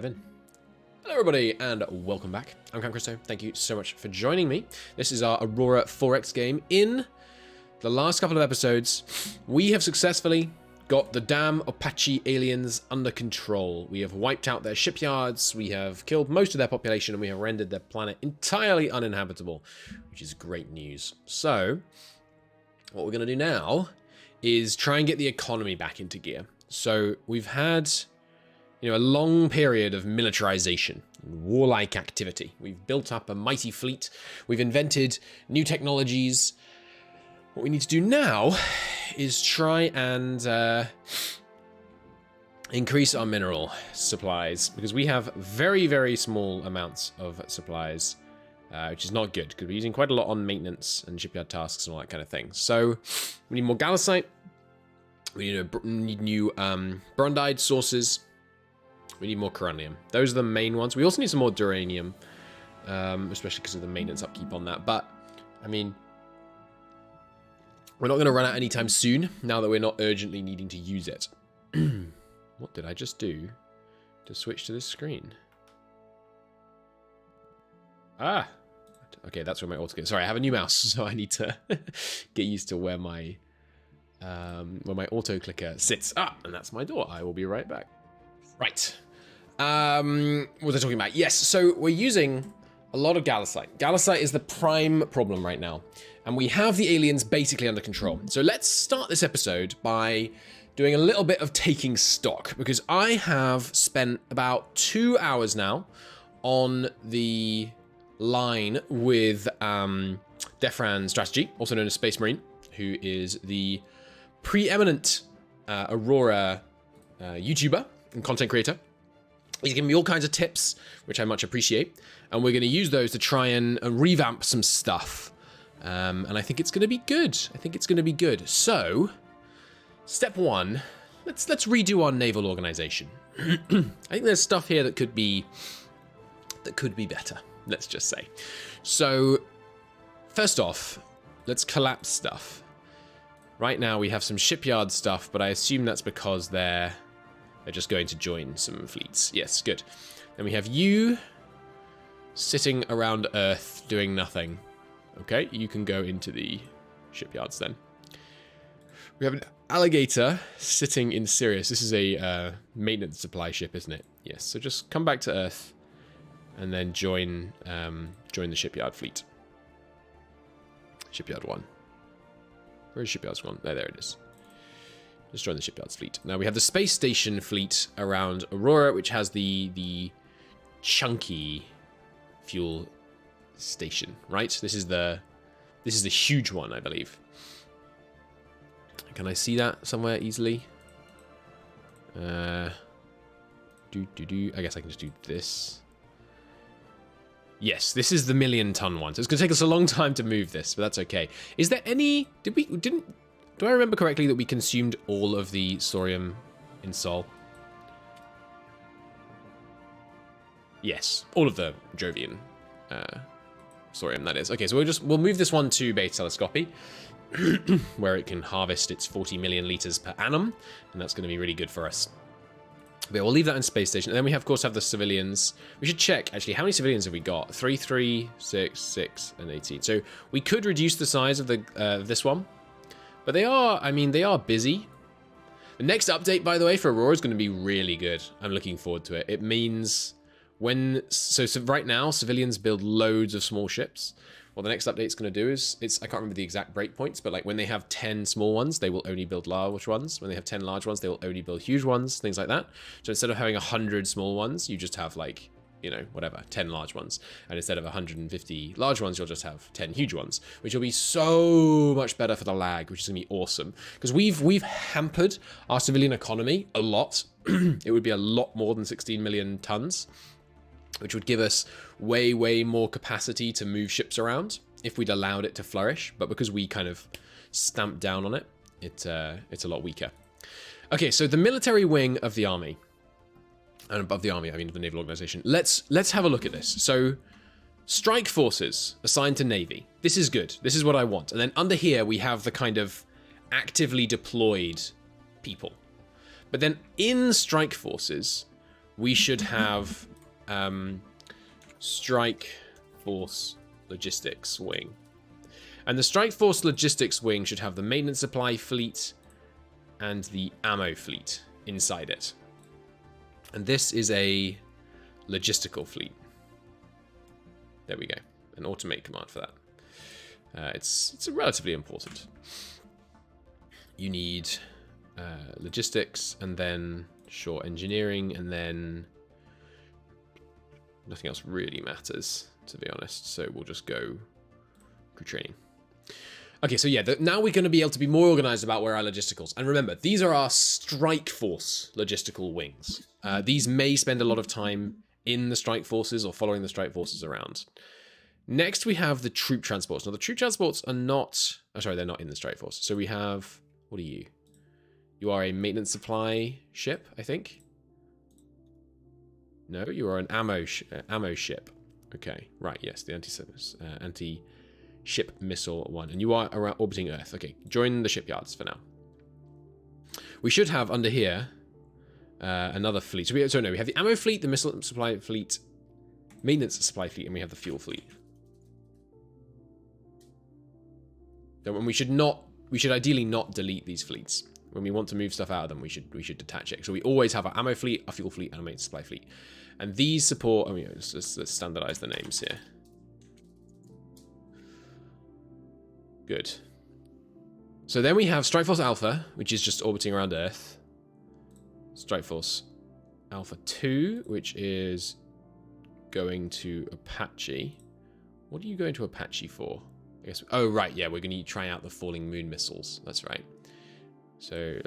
In. Hello everybody and welcome back. I'm Christo. Thank you so much for joining me. This is our Aurora 4X game. In the last couple of episodes, we have successfully got the damn Apache aliens under control. We have wiped out their shipyards, we have killed most of their population, and we have rendered their planet entirely uninhabitable, which is great news. So, what we're going to do now is try and get the economy back into gear. So, we've had a long period of militarization and warlike activity. We've built up a mighty fleet. We've invented new technologies. What we need to do now is try and increase our mineral supplies, because we have very, very small amounts of supplies, which is not good, because we're using quite a lot on maintenance and shipyard tasks and all that kind of thing. So we need more gallicite. We need new brondide sources. We need more corundum. Those are the main ones. We also need some more duranium, especially because of the maintenance upkeep on that. But, I mean, we're not going to run out anytime soon, now that we're not urgently needing to use it. What did I just do to switch to this screen? Ah! Okay, that's where my auto goes. Sorry, I have a new mouse, so I need to get used to where my auto clicker sits. Ah, and that's my door. I will be right back. Right. What was I talking about? Yes, so we're using a lot of gallicite. Gallicite is the prime problem right now, and we have the aliens basically under control. So let's start this episode by doing a little bit of taking stock, because I have spent about 2 hours now on the line with Defran Strategy, also known as Space Marine, who is the preeminent Aurora YouTuber and content creator. He's giving me all kinds of tips, which I much appreciate, and we're going to use those to try and revamp some stuff. And I think it's going to be good. I think it's going to be good. So, step one, let's redo our naval organization. I think there's stuff here that could be better. Let's just say. So, first off, let's collapse stuff. Right now we have some shipyard stuff, but I assume that's because they're just going to join some fleets. Yes, good. Then we have you sitting around Earth doing nothing. Okay, you can go into the shipyards then. We have an alligator sitting in Sirius. This is a maintenance supply ship, isn't it? Yes, so just come back to Earth and then join the shipyard fleet. Shipyard 1. Where's shipyard 1? There it is. Just join the shipyard's fleet. Now we have the space station fleet around Aurora, which has the chunky fuel station, right? This is the huge one, I believe. Can I see that somewhere easily? I guess I can just do this. Yes, this is the 1,000,000-ton one. So it's going to take us a long time to move this, but that's okay. Is there any... Do I remember correctly that we consumed all of the Saurium in Sol? Yes, all of the Jovian Saurium, that is. Okay, so we'll move this one to Beta Telescopy, where it can harvest its 40 million liters per annum, and that's going to be really good for us. But we'll leave that in Space Station. And then we, of course, have the civilians. We should check, actually, how many civilians have we got? 3, 3, 6, 6, and 18. So we could reduce the size of this one. But they are busy. The next update, by the way, for Aurora is going to be really good. I'm looking forward to it. It means so right now, civilians build loads of small ships. What the next update is going to do is, I can't remember the exact breakpoints, but like when they have 10 small ones, they will only build large ones. When they have 10 large ones, they will only build huge ones, things like that. So instead of having 100 small ones, you just have like, whatever, 10 large ones. And instead of 150 large ones, you'll just have 10 huge ones, which will be so much better for the lag, which is going to be awesome. Because we've hampered our civilian economy a lot. It would be a lot more than 16 million tons, which would give us way, way more capacity to move ships around if we'd allowed it to flourish. But because we kind of stamped down on it, it's a lot weaker. Okay, so the military wing of the army, and above the army, I mean the naval organization. Let's have a look at this. So, strike forces assigned to Navy. This is good. This is what I want. And then under here, we have the kind of actively deployed people. But then in strike forces, we should have Strike Force Logistics Wing. And the Strike Force Logistics Wing should have the maintenance supply fleet and the ammo fleet inside it. And this is a logistical fleet. There we go. An automate command for that. It's relatively important. You need logistics, and then short engineering, and then nothing else really matters, to be honest. So we'll just go crew training. Okay, so yeah, now we're going to be able to be more organized about where our logisticals. And remember, these are our Strike Force logistical wings. These may spend a lot of time in the Strike Forces or following the Strike Forces around. Next, we have the troop transports. Now, the troop transports are not... Oh, sorry, they're not in the Strike Force. So we have... What are you? You are a maintenance supply ship, I think. No, you are an ammo ship. Okay, right, yes, the anti-ship missile one. And you are around orbiting Earth. Okay, join the shipyards for now. We should have under here another fleet. So no, we have the ammo fleet, the missile supply fleet, maintenance supply fleet, and we have the fuel fleet. And we should ideally not delete these fleets. When we want to move stuff out of them, we should detach it. So we always have our ammo fleet, our fuel fleet, and our maintenance supply fleet. And these support... I mean, let's standardize the names here. Good. So then we have Strike Force Alpha, which is just orbiting around Earth. Strike Force Alpha 2, which is going to Apache. What are you going to Apache for? I guess. Oh, right. Yeah, we're going to try out the falling moon missiles. That's right. So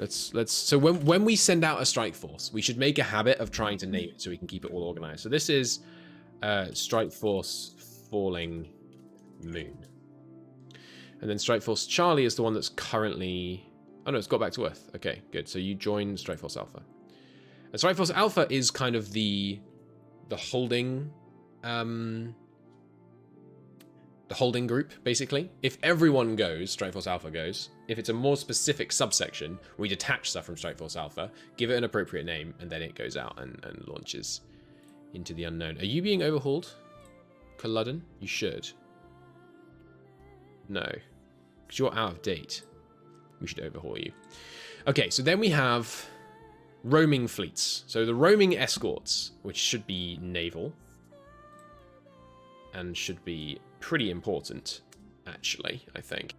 so when we send out a Strike Force, we should make a habit of trying to name it so we can keep it all organized. So this is Strike Force Falling Moon. And then Strike Force Charlie is the one that's currently... Oh no, it's got back to Earth. Okay, good. So you join Strike Force Alpha. And Strike Force Alpha is kind of the holding... the holding group, basically. If everyone goes, Strike Force Alpha goes. If it's a more specific subsection, we detach stuff from Strike Force Alpha, give it an appropriate name, and then it goes out and launches into the unknown. Are you being overhauled, Culloden? You should. No. Because you're out of date. We should overhaul you. Okay, so then we have roaming fleets. So the roaming escorts, which should be naval, and should be pretty important, actually, I think.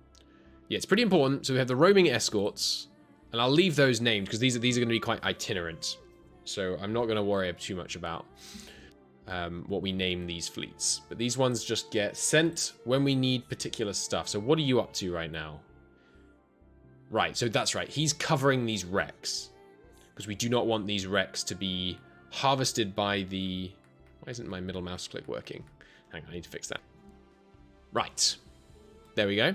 Yeah, it's pretty important. So we have the roaming escorts, and I'll leave those named because these are going to be quite itinerant. So I'm not going to worry too much about what we name these fleets. But these ones just get sent when we need particular stuff. So what are you up to right now? Right, so that's right. He's covering these wrecks because we do not want these wrecks to be harvested by the... Why isn't my middle mouse click working? Hang on, I need to fix that. Right. There we go.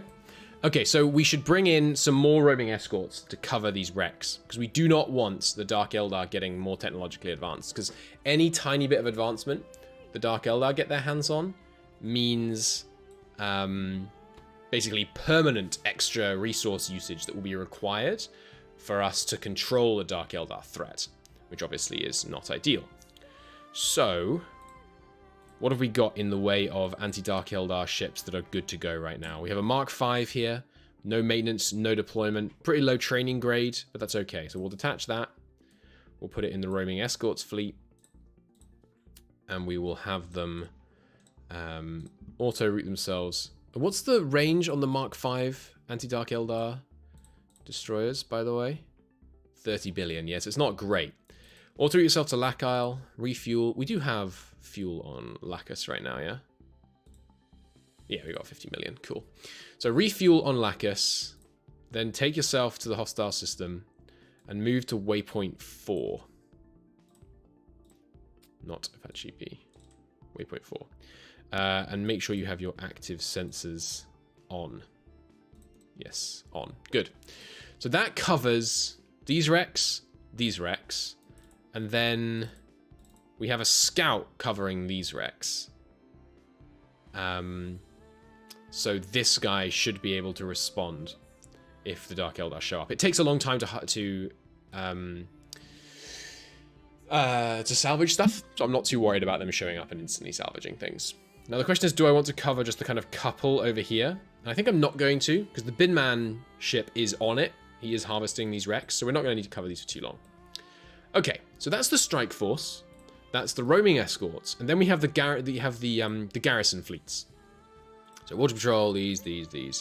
Okay, so we should bring in some more roaming escorts to cover these wrecks, because we do not want the Dark Eldar getting more technologically advanced, because any tiny bit of advancement the Dark Eldar get their hands on means basically permanent extra resource usage that will be required for us to control the Dark Eldar threat, which obviously is not ideal. So... what have we got in the way of anti-Dark Eldar ships that are good to go right now? We have a Mark V here. No maintenance, no deployment. Pretty low training grade, but that's okay. So we'll detach that. We'll put it in the roaming escorts fleet. And we will have them auto-route themselves. What's the range on the Mark V anti-Dark Eldar destroyers, by the way? 30 billion. Yes, it's not great. Auto-route yourself to Lac Isle. Refuel. We do have... fuel on Lacus right now, yeah? Yeah, we got 50 million. Cool. So refuel on Lacus, then take yourself to the hostile system and move to waypoint 4. Not Apache P. Waypoint 4. And make sure you have your active sensors on. Yes, on. Good. So that covers these wrecks, and then... we have a scout covering these wrecks. So this guy should be able to respond if the Dark Eldar show up. It takes a long time to to salvage stuff, so I'm not too worried about them showing up and instantly salvaging things. Now the question is, do I want to cover just the kind of couple over here? And I think I'm not going to, because the bin man ship is on it. He is harvesting these wrecks, so we're not going to need to cover these for too long. Okay, so that's the strike force. That's the roaming escorts, and then we have the garrison fleets. So water patrol, these,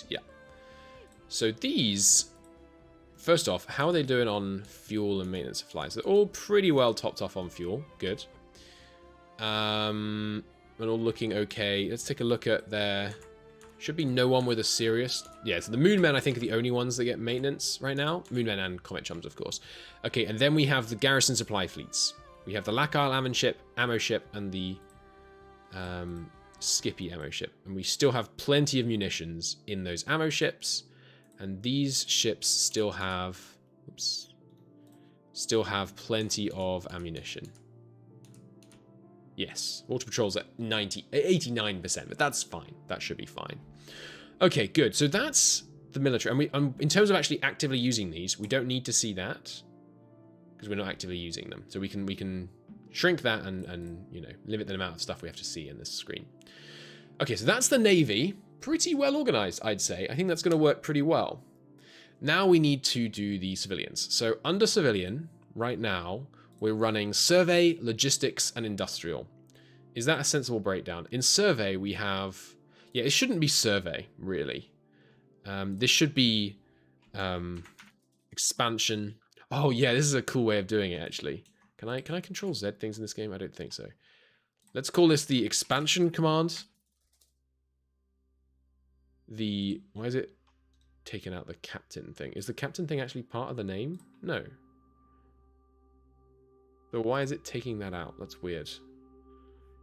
yeah. So these, first off, how are they doing on fuel and maintenance supplies? They're all pretty well topped off on fuel. Good. And all looking okay. Let's take a look at their... Should be no one with a serious... Yeah, so the Moonmen, I think, are the only ones that get maintenance right now. Moonmen and Comet Chums, of course. Okay, and then we have the garrison supply fleets. We have the Lac Isle ammo ship, and the Skippy ammo ship. And we still have plenty of munitions in those ammo ships. And these ships still have... Oops. Still have plenty of ammunition. Yes, water patrol's at 89%, but that's fine. That should be fine. Okay, good. So that's the military. And in terms of actually actively using these, we don't need to see that because we're not actively using them. So we can shrink that and you know, limit the amount of stuff we have to see in this screen. Okay, so that's the Navy. Pretty well organized, I'd say. I think that's going to work pretty well. Now we need to do the civilians. So under civilian, right now, we're running survey, logistics, and industrial. Is that a sensible breakdown? In survey, we have... Yeah, it shouldn't be survey, really. This should be expansion. Oh, yeah, this is a cool way of doing it, actually. Can I control Z things in this game? I don't think so. Let's call this the expansion command. Why is it taking out the captain thing? Is the captain thing actually part of the name? No. But why is it taking that out? That's weird.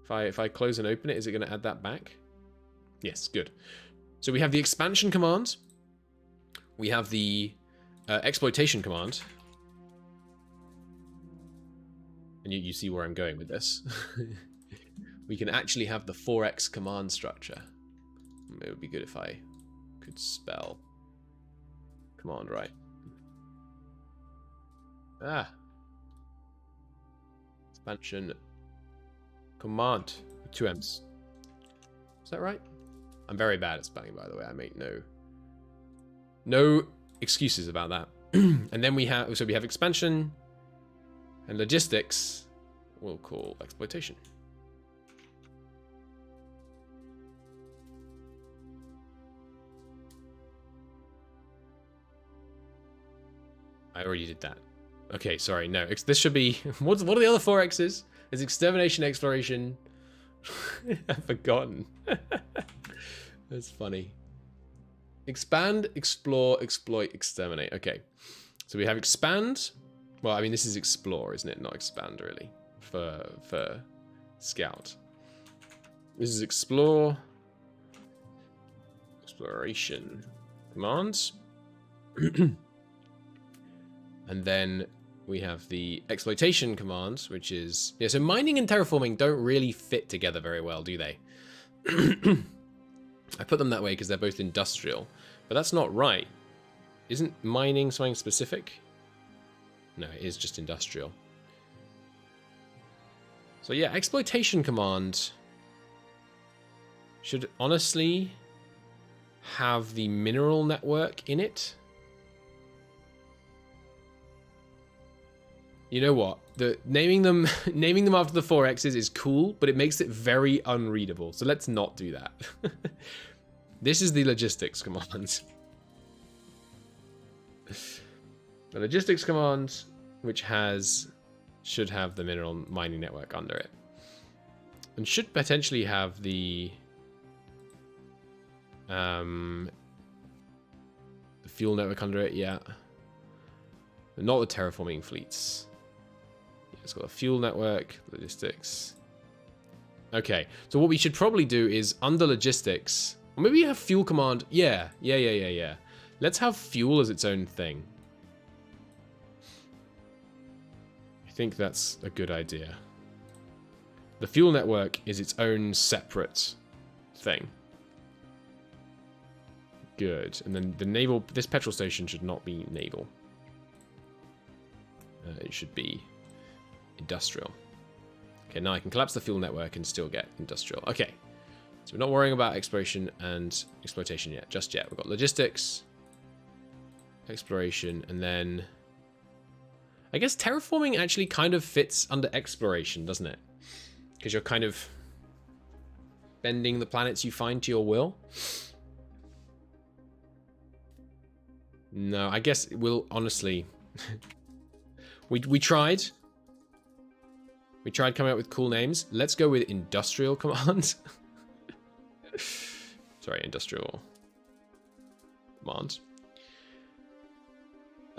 If I close and open it, is it going to add that back? Yes, good. So we have the expansion command. We have the exploitation command. And you see where I'm going with this. We can actually have the 4x command structure. It would be good if I could spell command right. Ah. Expansion command with 2 M's. Is that right? I'm very bad at spelling, by the way. I make no excuses about that. And then we have expansion and logistics. We'll call exploitation. I already did that. Okay, sorry, no. This should be... What are the other 4 X's? There's extermination, exploration. I've forgotten. That's funny. Expand, explore, exploit, exterminate. Okay. So we have expand. Well, I mean, this is explore, isn't it? Not expand, really. For scout. This is explore. Exploration. Commands. And then we have the exploitation commands, which is... Yeah, so mining and terraforming don't really fit together very well, do they? I put them that way because they're both industrial. But that's not right. Isn't mining something specific? No, it is just industrial. So yeah, exploitation command should honestly have the mineral network in it. You know what? Naming them after the 4X's is cool, but it makes it very unreadable. So let's not do that. This is the logistics command. The logistics command, which should have the mineral mining network under it. And should potentially have the fuel network under it, yeah. But not the terraforming fleets. It's got a fuel network, logistics. Okay, so what we should probably do is under logistics, or maybe have fuel command. Yeah. Let's have fuel as its own thing. I think that's a good idea. The fuel network is its own separate thing. Good. And then the naval, this petrol station should not be naval. It should be industrial. Okay, now I can collapse the fuel network and still get industrial. Okay, so we're not worrying about exploration and exploitation yet, just yet. We've got logistics, exploration, and then I guess terraforming actually kind of fits under exploration, doesn't it? Because you're kind of bending the planets you find to your will. No, I guess we'll honestly... we tried. We tried coming up with cool names. Let's go with Industrial Command. Sorry, Industrial Command.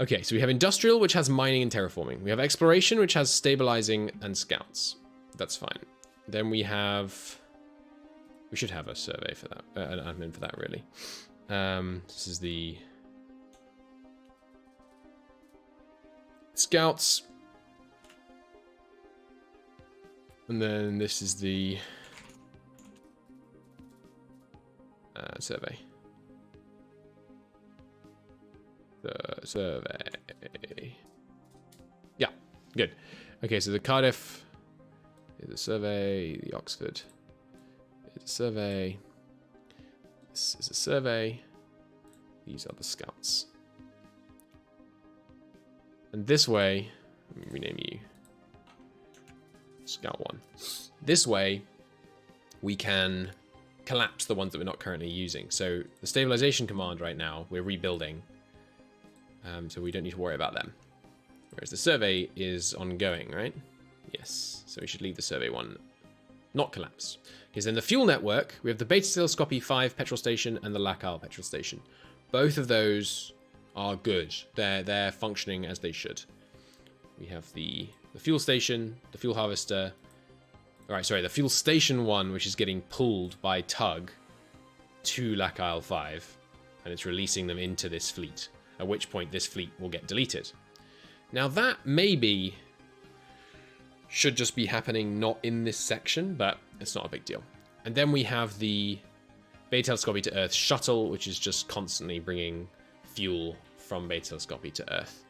Okay, so we have Industrial, which has mining and terraforming. We have Exploration, which has stabilizing and scouts. That's fine. Then we have... We should have a survey for that. An admin for that, really. This is the... Scouts. And then this is the... survey. The survey. Yeah, good. Okay, so the Cardiff is a survey. The Oxford is a survey. This is a survey. These are the scouts. And this way, let me rename you Scout 1. This way, we can collapse the ones that we're not currently using. So the stabilization command right now, we're rebuilding. So we don't need to worry about them. Whereas the survey is ongoing, right? Yes. So we should leave the survey one not collapse. Because then the fuel network, we have the Beta Telescopy 5 petrol station and the Lacal petrol station. Both of those are good. They're functioning as they should. We have the fuel station, the fuel harvester. Alright, sorry, the fuel station 1, which is getting pulled by tug to Lacal 5. And it's releasing them into this fleet. At which point this fleet will get deleted. Now that maybe should just be happening not in this section, but it's not a big deal. And then we have the Beta Telescopy to Earth shuttle, which is just constantly bringing fuel from Beta Telescopy to Earth.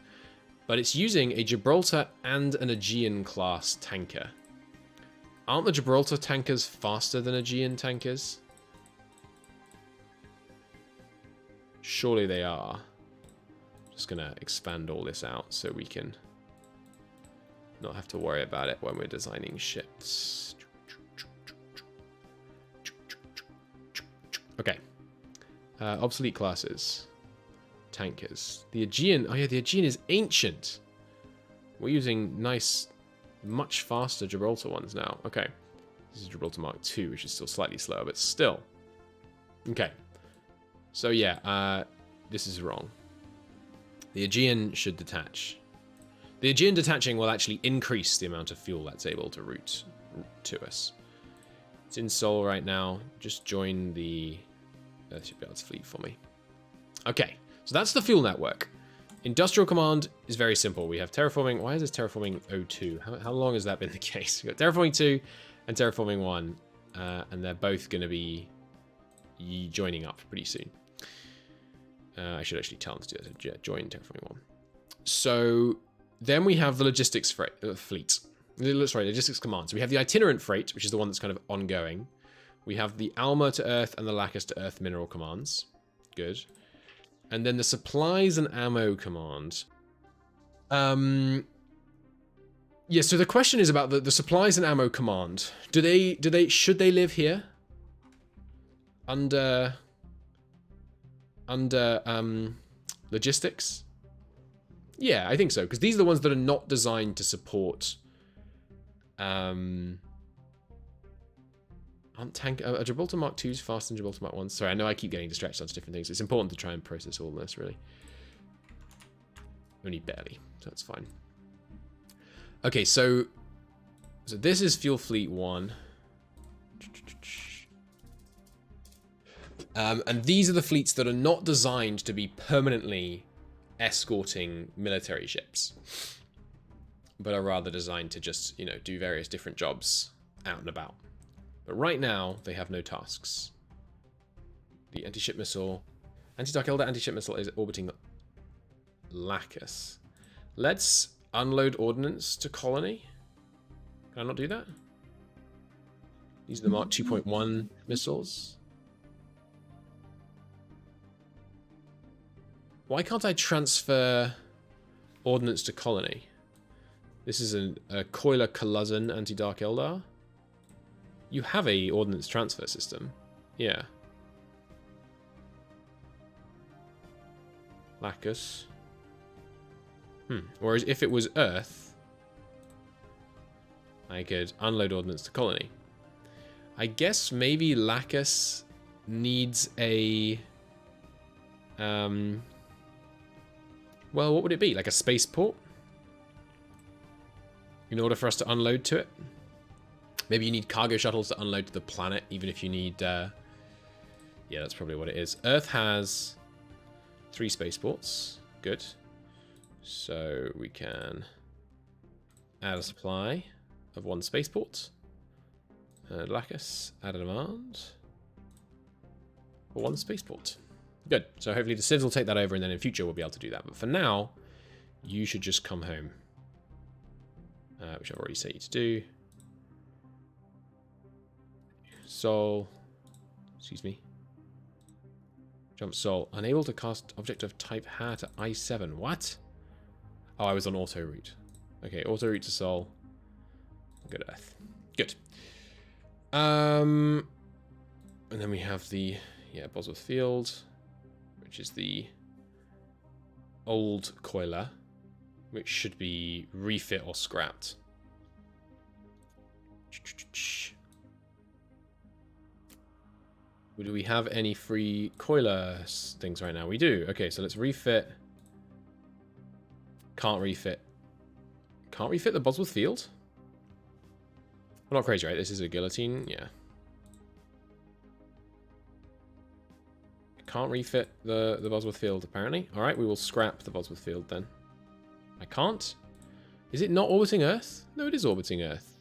But it's using a Gibraltar and an Aegean class tanker. Aren't the Gibraltar tankers faster than Aegean tankers? Surely they are. Just gonna expand all this out so we can not have to worry about it when we're designing ships. Okay. Obsolete classes. Tankers. The Aegean. Oh yeah, the Aegean is ancient. We're using nice, much faster Gibraltar ones now. Okay. This is Gibraltar Mark II, which is still slightly slower, but still. Okay. So yeah, this is wrong. The Aegean should detach. The Aegean detaching will actually increase the amount of fuel that's able to route to us. It's in Seoul right now. Just join the Earth Shipyards fleet for me. Okay, so that's the fuel network. Industrial command is very simple. We have terraforming. Why is this terraforming 02? How long has that been the case? We've got terraforming 2 and terraforming 1, and they're both going to be joining up pretty soon. I should actually tell them to do it. Join terraforming 1. So then we have the logistics fleet. Sorry, logistics command. So we have the itinerant freight, which is the one that's kind of ongoing. We have the Alma to Earth and the Lacus to Earth mineral commands. Good. And then the supplies and ammo command. Yeah, so the question is about the supplies and ammo command. Should they live here? Under logistics? Yeah, I think so, because these are the ones that are not designed to support a Gibraltar Mark 2's faster than Gibraltar Mark 1. Sorry, I know I keep getting distracted onto different things. It's important to try and process all this, really. Only barely, so that's fine. Okay, so this is Fuel Fleet 1. And these are the fleets that are not designed to be permanently escorting military ships, but are rather designed to just, do various different jobs out and about. But right now, they have no tasks. The anti-ship missile... Anti-Dark Elder anti-ship missile is orbiting Lacus. Let's unload ordnance to colony. Can I not do that? These are the Mark 2.1 missiles. Why can't I transfer ordnance to colony? This is a Coiler Kaluzan anti-Dark Eldar. You have a ordnance transfer system. Yeah. Lacus. Whereas if it was Earth, I could unload ordnance to colony. I guess maybe Lacus needs a... well, what would it be? Like a spaceport? In order for us to unload to it? Maybe you need cargo shuttles to unload to the planet, even if you need... yeah, that's probably what it is. Earth has 3 spaceports. Good. So we can add a supply of 1 spaceport. Lacus, add a demand for 1 spaceport. Good. So hopefully the civs will take that over, and then in future we'll be able to do that. But for now, you should just come home. Which I've already set you to do. Sol. Excuse me. Jump Sol. Unable to cast object of type Ha to I7. What? Oh, I was on auto route. Okay, auto route to Sol. Good Earth. Good. And then we have the, Bosworth Field, which is the old Coiler, which should be refit or scrapped. Do we have any free Coiler things right now? We do. Okay, so let's refit. Can't refit. Can't refit the Bosworth Field? Well, not crazy, right? This is a guillotine. Yeah. Can't refit the Bosworth Field, apparently. All right, we will scrap the Bosworth Field then. I can't? Is it not orbiting Earth? No, it is orbiting Earth.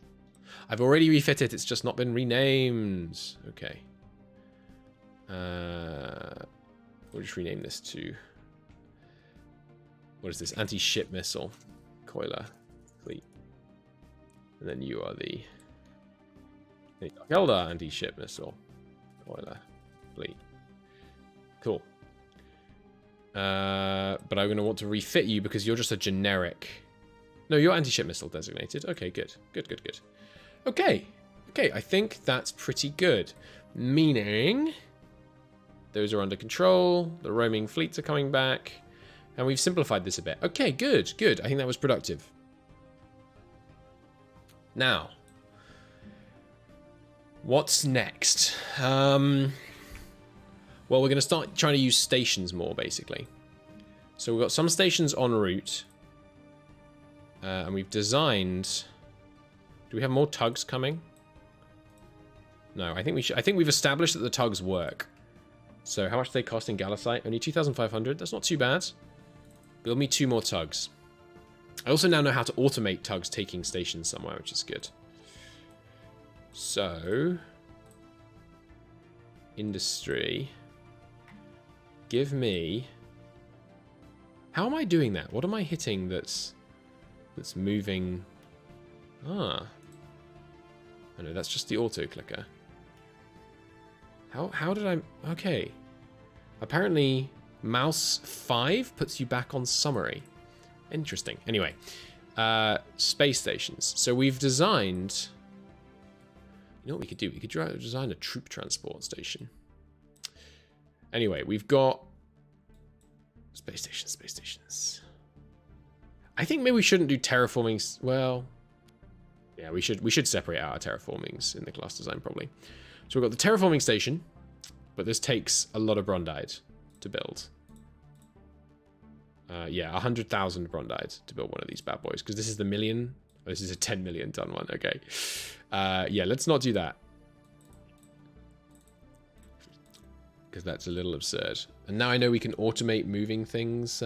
I've already refit it. It's just not been renamed. Okay. We'll just rename this to... What is this? Anti-ship missile. Coiler fleet. And then you are the... Eldar anti-ship missile. Coiler fleet. Cool. But I'm going to want to refit you because you're just a generic... No, you're anti-ship missile designated. Okay, good. Good, good, good. Okay. Okay, I think that's pretty good. Meaning... Those are under control. The roaming fleets are coming back. And we've simplified this a bit. Okay, good, good. I think that was productive. Now... What's next? Well, we're going to start trying to use stations more, basically. So we've got some stations en route. And we've designed... Do we have more tugs coming? No, I think we should. I think we've established that the tugs work. So how much do they cost in Galasite? Only 2,500. That's not too bad. Build me 2 more tugs. I also now know how to automate tugs taking stations somewhere, which is good. So... Industry... Give me... How am I doing that? What am I hitting that's moving... Ah. Oh no, that's just the auto clicker. How did I... Okay. Apparently, mouse 5 puts you back on summary. Interesting. Anyway. Space stations. So we've designed... You know what we could do? We could design a troop transport station. Anyway, we've got... Space stations, space stations. I think maybe we shouldn't do terraforming... Well... Yeah, we should separate out our terraformings in the class design, probably. So we've got the terraforming station, but this takes a lot of Brondite to build. Yeah, 100,000 Brondite to build one of these bad boys, because this is the million. Oh, this is a 10 million ton one. Okay. Yeah, let's not do that, because that's a little absurd. And now I know we can automate moving things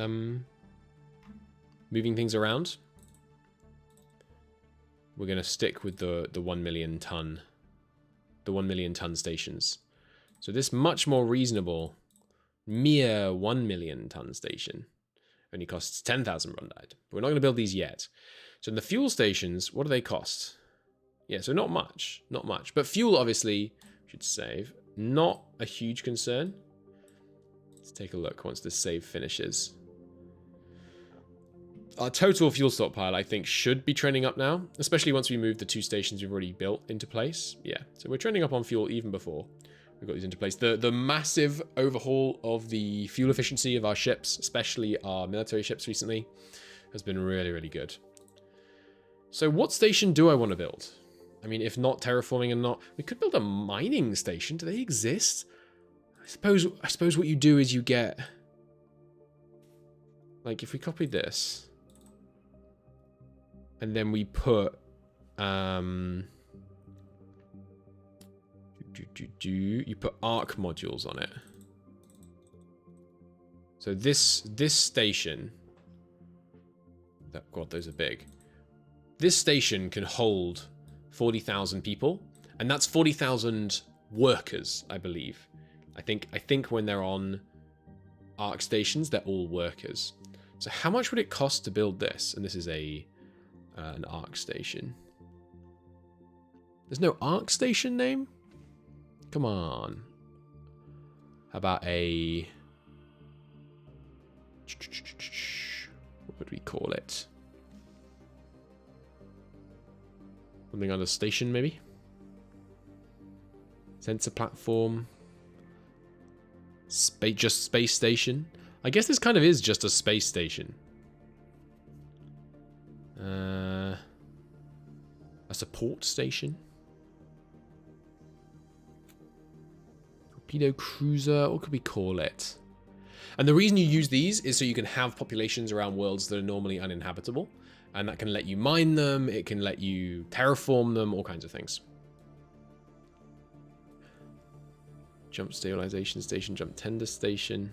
around. We're going to stick with the 1 million ton. The 1 million ton stations. So this much more reasonable, mere 1 million ton station only costs 10,000 Brondite. We're not going to build these yet. So in the fuel stations, what do they cost? Yeah, so not much. Not much. But fuel, obviously, should save. Not a huge concern. Let's take a look once this save finishes. Our total fuel stockpile, I think, should be trending up now, especially once we move the 2 stations we've already built into place. Yeah, so we're trending up on fuel even before we got these into place. The massive overhaul of the fuel efficiency of our ships, especially our military ships recently, has been really, really good. So what station do I want to build? I mean, if not terraforming and not... We could build a mining station. Do they exist? I suppose what you do is you get... Like, if we copied this... And then we put... You put arc modules on it. So this station... God, those are big. This station can hold 40,000 people, and that's 40,000 workers, I believe. I think when they're on arc stations, they're all workers. So how much would it cost to build this? And this is an arc station. There's no arc station name? Come on. How about a... What would we call it? Something under station, maybe? Sensor platform. Just space station. I guess this kind of is just a space station. A support station. Torpedo cruiser. What could we call it? And the reason you use these is so you can have populations around worlds that are normally uninhabitable. And that can let you mine them, it can let you terraform them, all kinds of things. Jump stabilization station, jump tender station.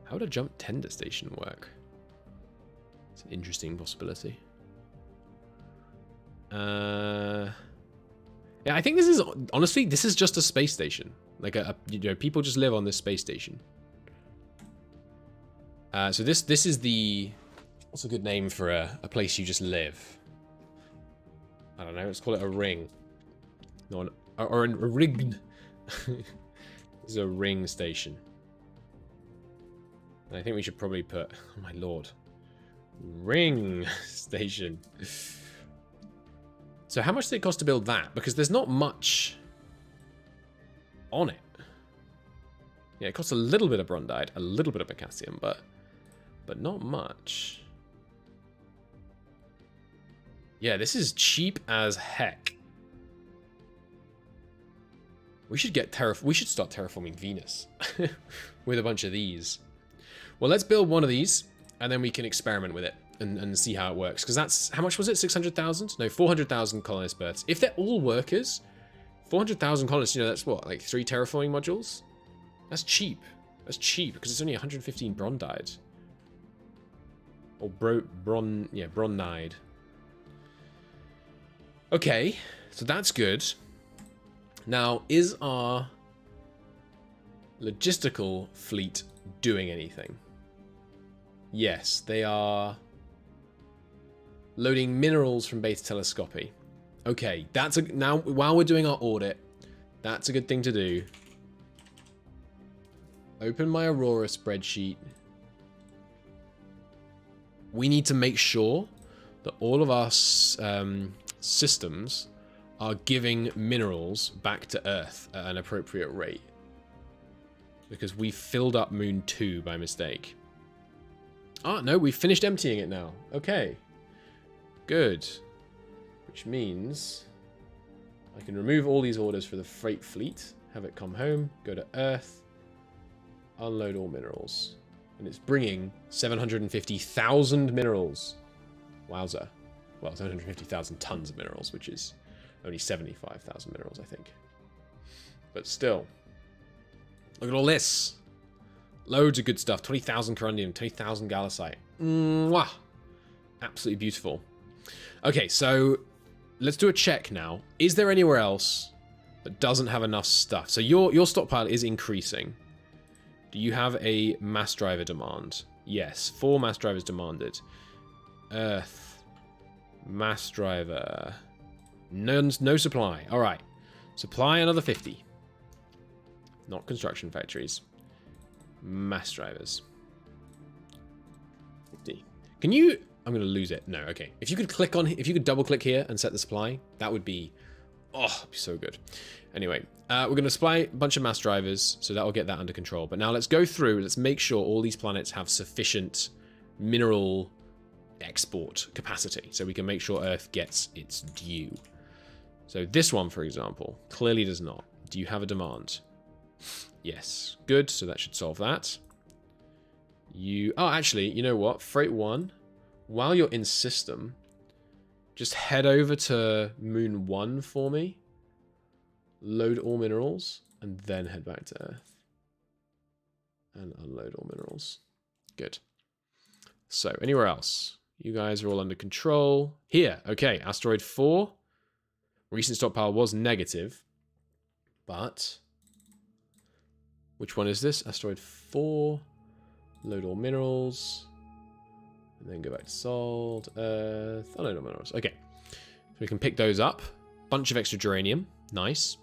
How would a jump tender station work? It's an interesting possibility. Yeah, I think this is, honestly, this is just a space station. Like, people just live on this space station. So this is the... What's a good name for a place you just live? I don't know, let's call it a ring. No, or a rig. This is a ring station. And I think we should probably put... Oh my lord. Ring station. So how much did it cost to build that? Because there's not much on it. Yeah, it costs a little bit of brondite, a little bit of potassium, but not much. Yeah, this is cheap as heck. We should start terraforming Venus with a bunch of these. Well, let's build one of these, and then we can experiment with it and see how it works. Because that's, how much was it? 600,000? No, 400,000 colonist births. If they're all workers, 400,000 colonists, that's what, like 3 terraforming modules? That's cheap. That's cheap, because it's only 115 brondide. Or bronnide. Okay, so that's good. Now, is our logistical fleet doing anything? Yes, they are loading minerals from beta telescopy. Okay, now while we're doing our audit, that's a good thing to do. Open my Aurora spreadsheet. We need to make sure that all of our systems are giving minerals back to Earth at an appropriate rate. Because we filled up Moon 2 by mistake. Ah, no, we've finished emptying it now. Okay. Good. Which means I can remove all these orders for the freight fleet, have it come home, go to Earth, unload all minerals. And it's bringing 750,000 minerals. Wowza. Well, 750,000 tons of minerals, which is only 75,000 minerals, I think. But still. Look at all this. Loads of good stuff. 20,000 corundium, 20,000 gallicite. Mwah. Absolutely beautiful. Okay, so let's do a check now. Is there anywhere else that doesn't have enough stuff? So your stockpile is increasing. Do you have a mass driver demand? Yes, 4 mass drivers demanded. Earth. Mass driver. No supply. All right. Supply another 50. Not construction factories. Mass drivers. 50. Can you... I'm going to lose it. No, okay. If you could click on... If you could double click here and set the supply, that would be... Oh, it'd be so good. Anyway, we're going to supply a bunch of mass drivers, so that will get that under control. But now let's go through. Let's make sure all these planets have sufficient mineral export capacity, so we can make sure Earth gets its due. So this one, for example, clearly does not. Do you have a demand? Yes. Good, so that should solve that. Oh, actually, you know what? Freight 1, while you're in system, just head over to Moon 1 for me. Load all minerals, and then head back to Earth. And unload all minerals. Good. So, anywhere else? You guys are all under control. Here, okay, Asteroid 4. Recent stockpile was negative, but... Which one is this? Asteroid 4. Load all minerals. And then go back to Salt, Earth. Unload all minerals. Okay. So we can pick those up. Bunch of extra geranium. Nice.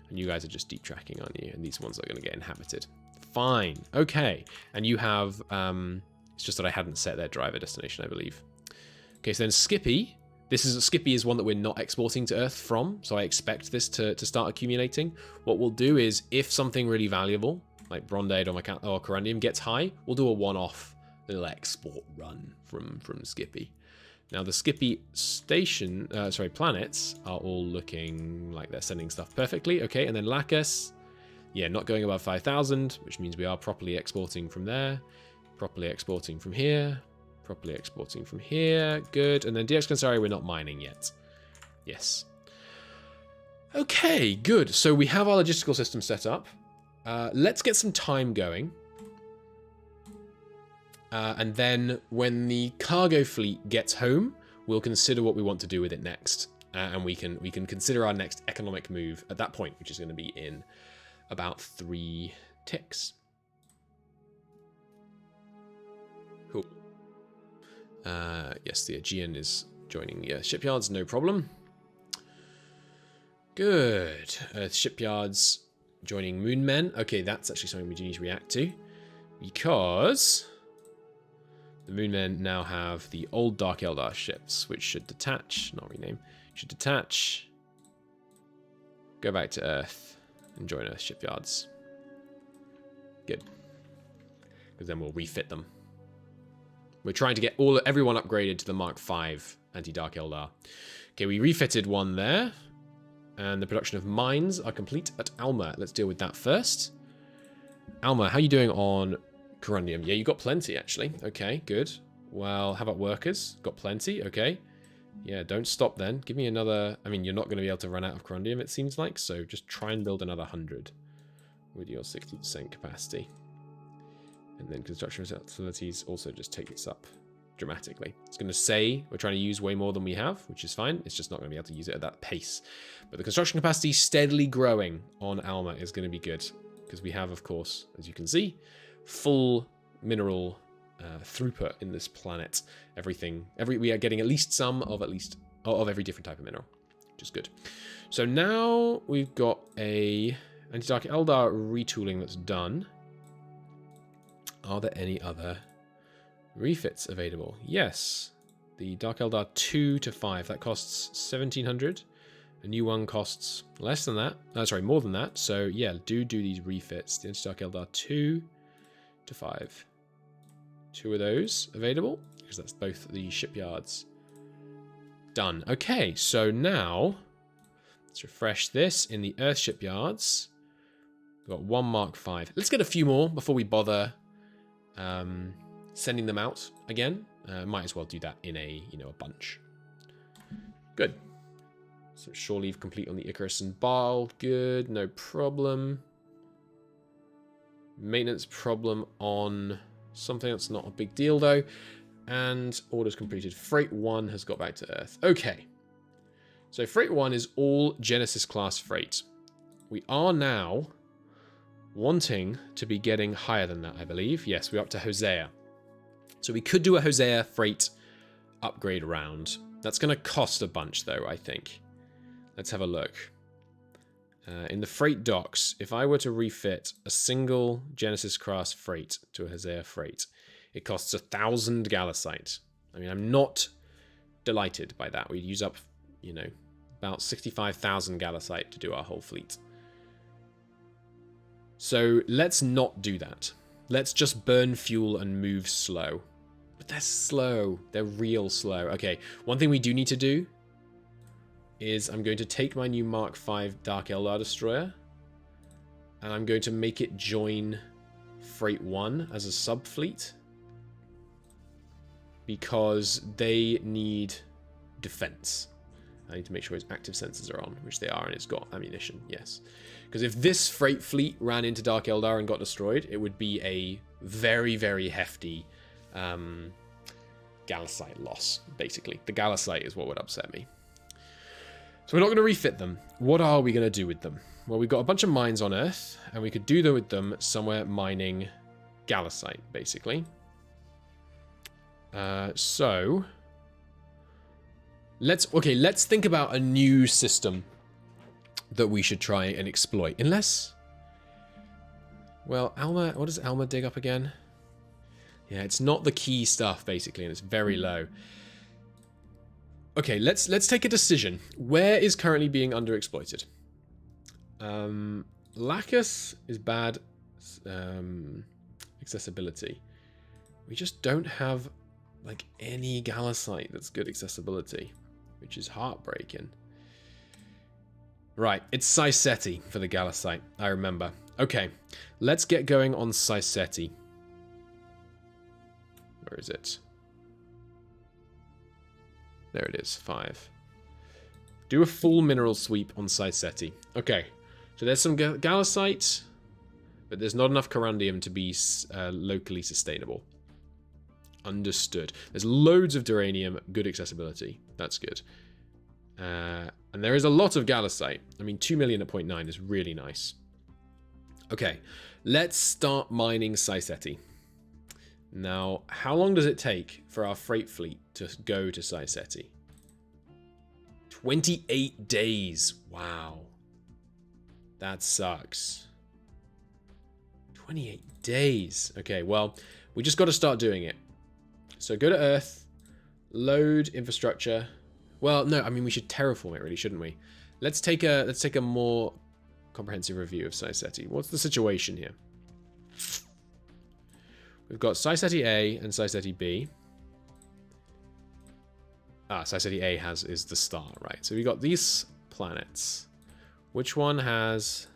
And you guys are just deep tracking, aren't you? And these ones are going to get inhabited. Fine. Okay. And you have... it's just that I hadn't set their driver destination, I believe. Okay, so then Skippy. Skippy is one that we're not exporting to Earth from, so I expect this to start accumulating. What we'll do is, if something really valuable, like Brondade or Corundium, gets high, we'll do a one-off little export run from Skippy. Now, the Skippy station, planets are all looking like they're sending stuff perfectly. Okay, and then Lacus, yeah, not going above 5,000, which means we are properly exporting from there. Properly exporting from here. Properly exporting from here. Good. And then DX Kansari, we're not mining yet. Yes. Okay, good. So we have our logistical system set up. Let's get some time going. And then when the cargo fleet gets home, we'll consider what we want to do with it next. And we can consider our next economic move at that point, which is going to be in about 3 ticks. Cool. Yes, the Aegean is joining the shipyards, no problem. Good. Shipyards joining Moonmen. Okay, that's actually something we do need to react to. Because the Moonmen now have the old Dark Eldar ships, which should detach, not rename, should detach, go back to Earth, and join Earth shipyards. Good. Because then we'll refit them. We're trying to get everyone upgraded to the Mark V anti-Dark Eldar. Okay, we refitted one there. And the production of mines are complete at Alma. Let's deal with that first. Alma, how are you doing on Corundium? Yeah, you got plenty, actually. Okay, good. Well, how about workers? Got plenty, okay. Yeah, don't stop then. Give me another... I mean, you're not going to be able to run out of Corundium, it seems like. So just try and build another 100 with your 60% capacity. And then construction facilities also just take this up dramatically. It's going to say we're trying to use way more than we have, which is fine. It's just not going to be able to use it at that pace. But the construction capacity steadily growing on Alma is going to be good. Because we have, of course, as you can see, full mineral throughput in this planet. We are getting at least some of every different type of mineral, which is good. So now we've got a anti-Dark Eldar retooling that's done. Are there any other refits available? Yes. The Dark Eldar 2 to 5, that costs 1,700. A new one costs less than that. No, sorry, more than that. So yeah, do these refits. The Anti-Dark Eldar 2 to 5. 2 of those available, because that's both the shipyards. Done. Okay, so now let's refresh this in the Earth shipyards. We've got 1 Mark V. Let's get a few more before we bother sending them out again. Might as well do that in a bunch. Good. So shore leave complete on the Icarus and Baal. Good, no problem. Maintenance problem on something that's not a big deal though. And orders completed. Freight 1 has got back to Earth. Okay. So Freight 1 is all Genesis class freight. We are now wanting to be getting higher than that, I believe. Yes, we're up to Hosea. So we could do a Hosea freight upgrade round. That's going to cost a bunch, though, I think. Let's have a look. In the freight docks, if I were to refit a single Genesis-class freight to a Hosea freight, it costs 1,000 Gallicite. I mean, I'm not delighted by that. We'd use up, you know, about 65,000 Gallicite to do our whole fleet. So let's not do that. Let's just burn fuel and move slow. But they're slow. They're real slow. Okay, one thing we do need to do is I'm going to take my new Mark V Dark Eldar destroyer and I'm going to make it join Freight 1 as a sub-fleet because they need defense. I need to make sure its active sensors are on, which they are, and it's got ammunition, yes. Because if this freight fleet ran into Dark Eldar and got destroyed, it would be a very, very hefty Gallicite loss, basically. The Gallicite is what would upset me. So we're not going to refit them. What are we going to do with them? Well, we've got a bunch of mines on Earth, and we could do them with them somewhere mining Gallicite, basically. So let's think about a new system that we should try and exploit. Unless, well, Alma, what does Alma dig up again? Yeah, it's not the key stuff, basically, and it's very low. Okay, let's take a decision. Where is currently being underexploited? Lacus is bad accessibility. We just don't have like any Gallicite that's good accessibility, which is heartbreaking. Right, it's Syseti for the Gallicite, I remember. Okay, let's get going on Syseti. Where is it? There it is, 5. Do a full mineral sweep on Syseti. Okay, so there's some Gallicite, but there's not enough Corundium to be locally sustainable. Understood. There's loads of Duranium, good accessibility. That's good. And there is a lot of Gallicite. I mean, 2 million at 0.9 is really nice. Okay, let's start mining Syseti. Now, how long does it take for our freight fleet to go to Syseti? 28 days. Wow. That sucks. 28 days. Okay, well, we just got to start doing it. So go to Earth, load infrastructure. Well, no, I mean, we should terraform it, really, shouldn't we? Let's take a more comprehensive review of Syseti. What's the situation here? We've got Syseti A and Syseti B. Syseti A is the star, right? So we've got these planets. Which one has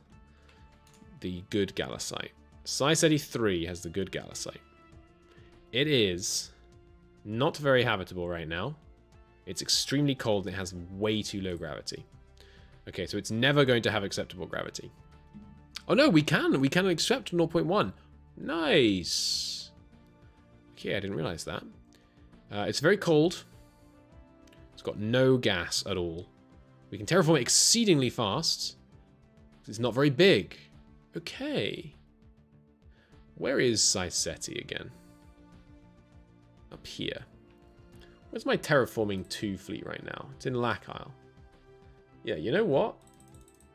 the good Gallicite? Syseti 3 has the good Gallicite. It is not very habitable right now. It's extremely cold and it has way too low gravity. Okay, so it's never going to have acceptable gravity. Oh no, we can accept 0.1. Nice. Okay, I didn't realize that. It's very cold. It's got no gas at all. We can terraform it exceedingly fast. It's not very big. Okay. Where is Syseti again? Up here. Where's my terraforming 2 fleet right now? It's in Lac Isle. Yeah, you know what?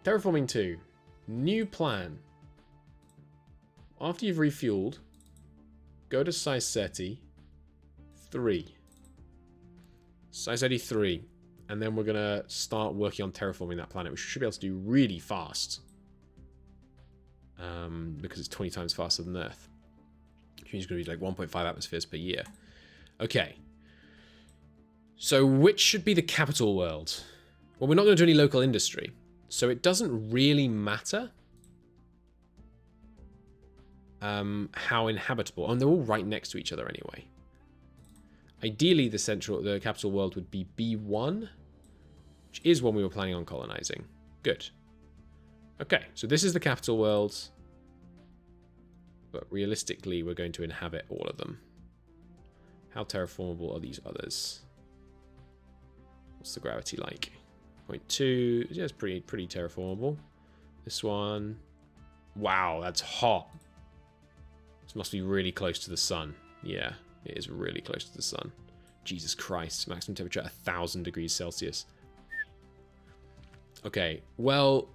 Terraforming 2. New plan. After you've refueled, go to Syseti 3. Syseti 3. And then we're going to start working on terraforming that planet, which we should be able to do really fast. Because it's 20 times faster than Earth. Which means it's going to be like 1.5 atmospheres per year. Okay. So which should be the capital world? Well, we're not going to do any local industry. So it doesn't really matter how inhabitable. And they're all right next to each other anyway. Ideally, the capital world would be B1, which is one we were planning on colonizing. Good. Okay, so this is the capital world. But realistically, we're going to inhabit all of them. How terraformable are these others? What's the gravity like? 0.2. Yeah, it's pretty terraformable. This one. Wow, that's hot. This must be really close to the sun. Yeah, it is really close to the sun. Jesus Christ. Maximum temperature 1,000 degrees Celsius. Okay, well,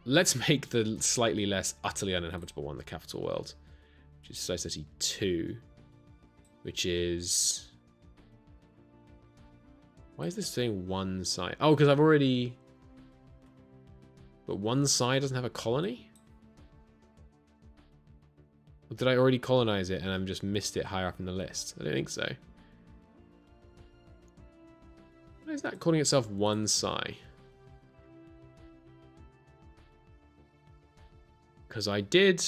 let's make the slightly less utterly uninhabitable one the capital world, which is Society 2, which is... Why is this saying one side? Oh, because I've already... But one side doesn't have a colony? Or did I already colonize it and I've just missed it higher up in the list? I don't think so. Why is that calling itself one side? Because I did...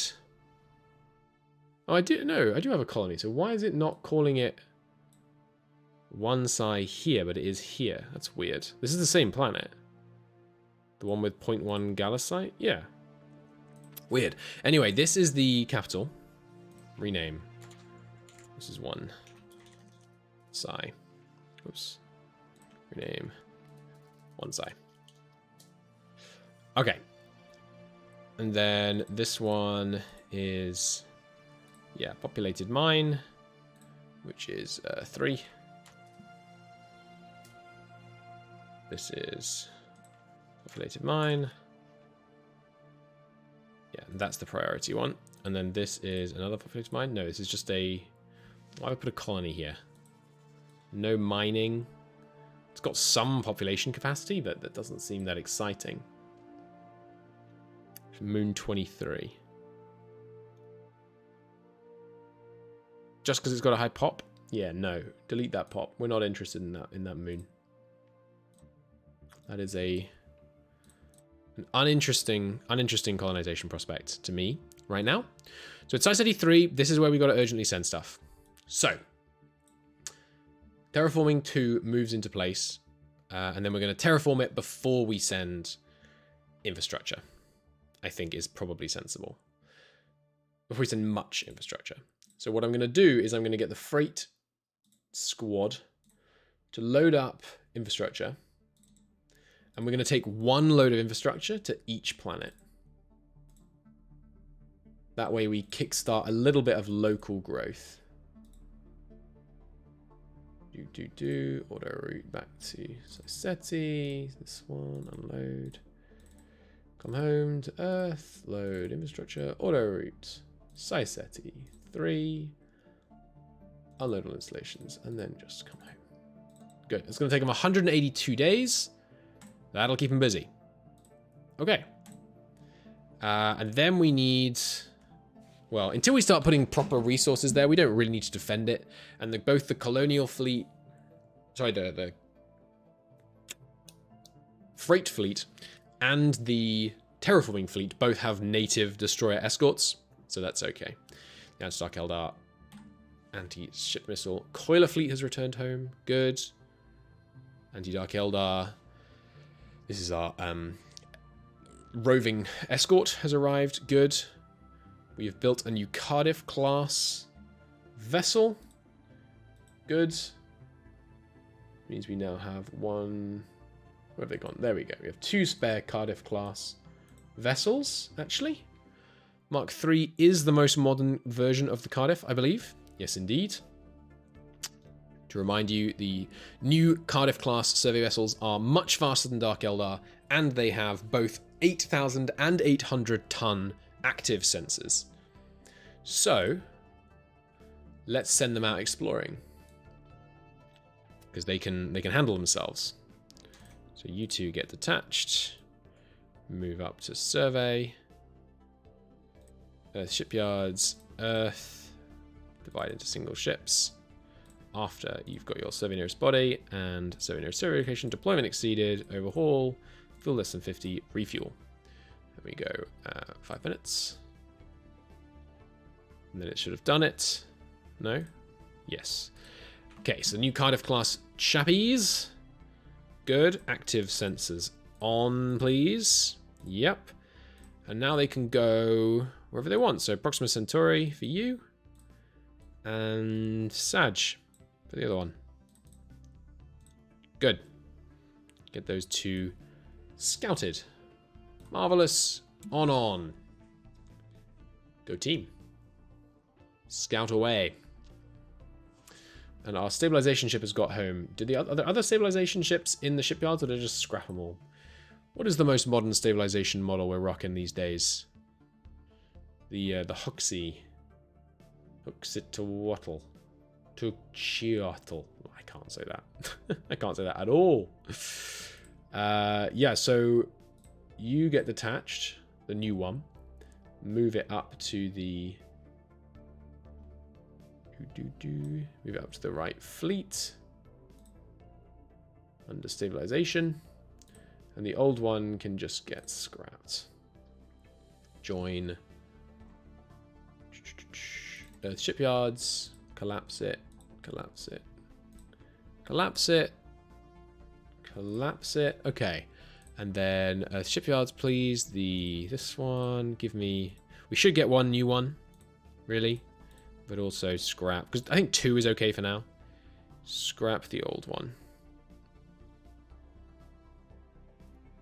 Oh, I do have a colony. So why is it not calling it one side here, but it is here? That's weird. This is the same planet. The one with 0.1 Galisite? Yeah. Weird. Anyway, this is the capital. Rename. This is one psi. Oops. Rename. One psi. Okay. And then this one is, yeah, populated mine, which is 3. This is populated mine. Yeah, that's the priority one. And then this is another populated mine. No, this is just a... Why would I put a colony here? No mining. It's got some population capacity, but that doesn't seem that exciting. Moon 23. Just because it's got a high pop? Yeah, no. Delete that pop. We're not interested in that moon. That is an uninteresting colonization prospect to me right now. So it's Society 3. This is where we got to urgently send stuff. So Terraforming 2 moves into place, and then we're going to terraform it before we send infrastructure. I think is probably sensible. Before we send much infrastructure. So what I'm going to do is I'm going to get the freight squad to load up infrastructure. And we're going to take one load of infrastructure to each planet. That way we kickstart a little bit of local growth. Auto route back to Society. This one, unload. Come home to Earth, load infrastructure, auto route, Society 3, unload all installations, and then just come home. Good. It's going to take them 182 days. That'll keep them busy. Okay. And then we need... Well, until we start putting proper resources there, we don't really need to defend it. And both the colonial fleet... Sorry, the freight fleet and the terraforming fleet both have native destroyer escorts, so that's okay. The Anti-Dark Eldar anti-ship missile Coiler fleet has returned home. Good. Anti-Dark Eldar. This is our roving escort has arrived. Good. We have built a new Cardiff class vessel. Good. Means we now have one... Where have they gone? There we go. We have 2 spare Cardiff class vessels, actually. Mark III is the most modern version of the Cardiff, I believe. Yes, indeed. To remind you, the new Cardiff class survey vessels are much faster than Dark Eldar, and they have both 8,000 and 800 ton active sensors. So, let's send them out exploring. Because they can handle themselves. So you two get detached, move up to survey, Earth shipyards, Earth, divide into single ships. After you've got your survey nearest body and survey nearest survey location, deployment exceeded, overhaul, fuel less than 50, refuel. There we go, 5 minutes. And then it should have done it. No? Yes. Okay, so new Cardiff class chappies. Good. Active sensors on, please. Yep. And now they can go wherever they want. So Proxima Centauri for you. And Sag for the other one. Good. Get those 2 scouted. Marvelous. On. Go team. Scout away. And our stabilization ship has got home. Are there other stabilization ships in the shipyards, or did I just scrap them all? What is the most modern stabilization model we're rocking these days? The Huxley. Huxitawattle. Tuchiotl. I can't say that. I can't say that at all. Yeah, so you get detached, the new one. Move it up to the... Move it up to the right fleet. Under stabilization. And the old one can just get scrapped. Join Earth shipyards. Collapse it. Collapse it. Collapse it. Collapse it. Okay. And then Earth shipyards, please. This one. Give me... We should get one new one. Really. But also scrap. Because I think 2 is okay for now. Scrap the old one.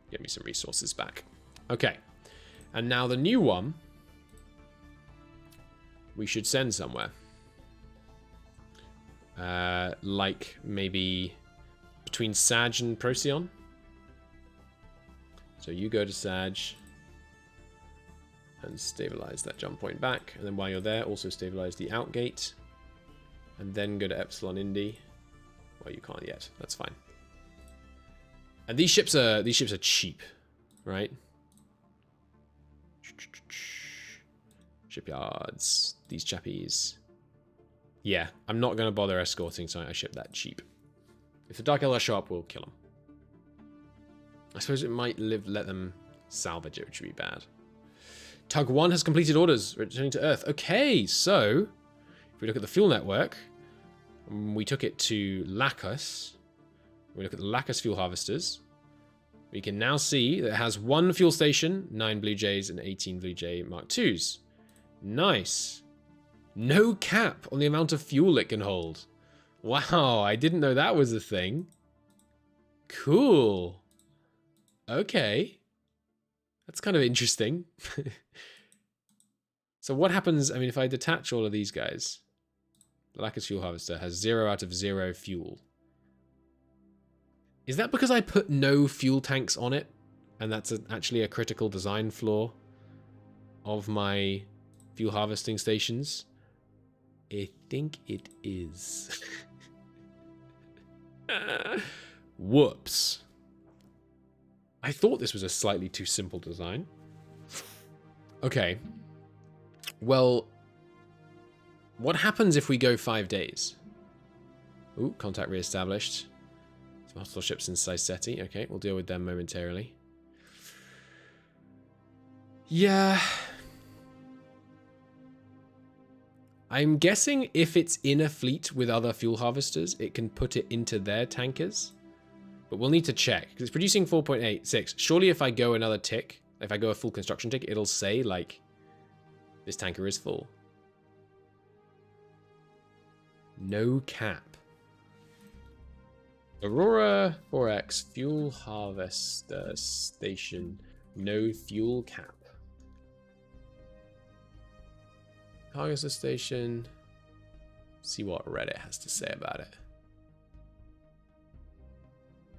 Get me some resources back. Okay. And now the new one, we should send somewhere. Like maybe between Sag and Procyon. So you go to Sag and stabilize that jump point back. And then while you're there, also stabilize the outgate. And then go to Epsilon Indy. Well, you can't yet. That's fine. And these ships are cheap, right? Shipyards. These chappies. Yeah, I'm not going to bother escorting, so I ship that cheap. If the Dark Eldar show up, we'll kill them. I suppose it might let them salvage it, which would be bad. Tug 1 has completed orders, returning to Earth. Okay, so if we look at the fuel network, we took it to Lacus. We look at the Lacus fuel harvesters. We can now see that it has 1 fuel station, 9 Blue Jays, and 18 Blue Jay Mark IIs. Nice. No cap on the amount of fuel it can hold. Wow, I didn't know that was a thing. Cool. Okay. That's kind of interesting. So what happens, I mean, if I detach all of these guys? The Lacus fuel harvester has 0 out of 0 fuel. Is that because I put no fuel tanks on it? And that's actually a critical design flaw of my fuel harvesting stations? I think it is. Whoops. I thought this was a slightly too simple design. Okay. Well, what happens if we go 5 days? Ooh, contact re-established. Some hostile ships in Syseti. Okay, we'll deal with them momentarily. Yeah. I'm guessing if it's in a fleet with other fuel harvesters, it can put it into their tankers. But we'll need to check, because it's producing 4.86. Surely if I go another tick, if I go a full construction tick, it'll say, like, this tanker is full. No cap. Aurora 4X fuel harvester station. No fuel cap. Harvester station. See what Reddit has to say about it.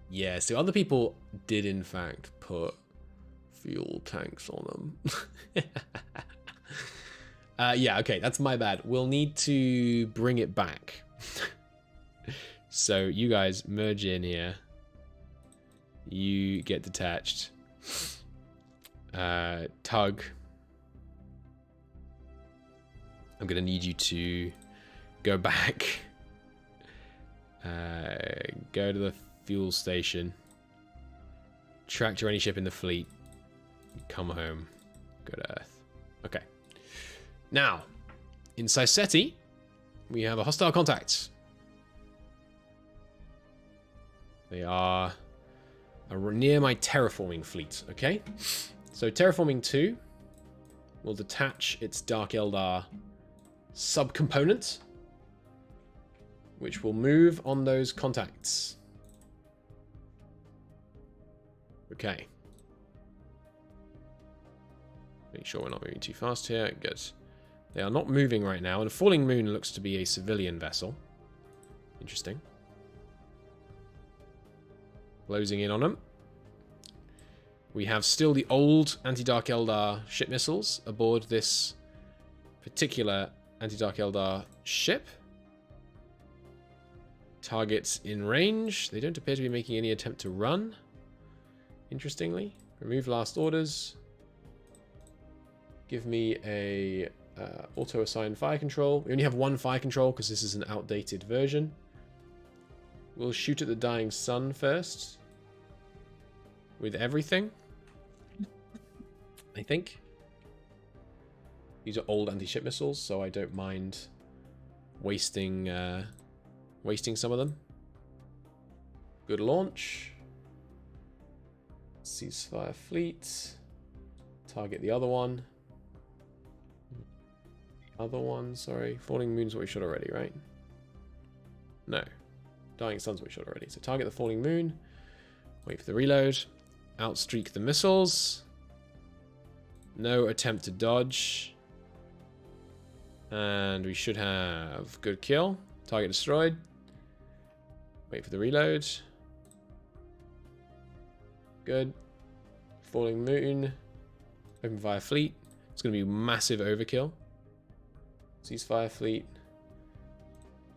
Yeah, so other people did in fact put fuel tanks on them. Yeah, okay, that's my bad. We'll need to bring it back. So you guys merge in here. You get detached. Tug. I'm going to need you to go back. Go to the fuel station. Tractor any ship in the fleet. Come home. Go to Earth. Okay. Now, in Syseti, we have a hostile contact. They are near my terraforming fleet, okay? So terraforming 2 will detach its Dark Eldar subcomponent, which will move on those contacts. Okay. Make sure we're not moving too fast here. Good. They are not moving right now, and Falling Moon looks to be a civilian vessel. Interesting. Closing in on them. We have still the old Anti-Dark Eldar ship missiles aboard this particular Anti-Dark Eldar ship. Targets in range. They don't appear to be making any attempt to run. Interestingly. Remove last orders. Give me a auto-assign fire control. We only have one fire control because this is an outdated version. We'll shoot at the dying sun first. With everything. I think. These are old anti-ship missiles, so I don't mind wasting some of them. Good launch. Ceasefire fleet. Target the other one. Other one, sorry. Falling moon's what we shot already, right? No. Dying sun's what we shot already. So target the falling moon. Wait for the reload. Outstreak the missiles. No attempt to dodge. And we should have good kill. Target destroyed. Wait for the reload. Good. Falling moon. Open fire fleet. It's going to be massive overkill. Ceasefire fleet.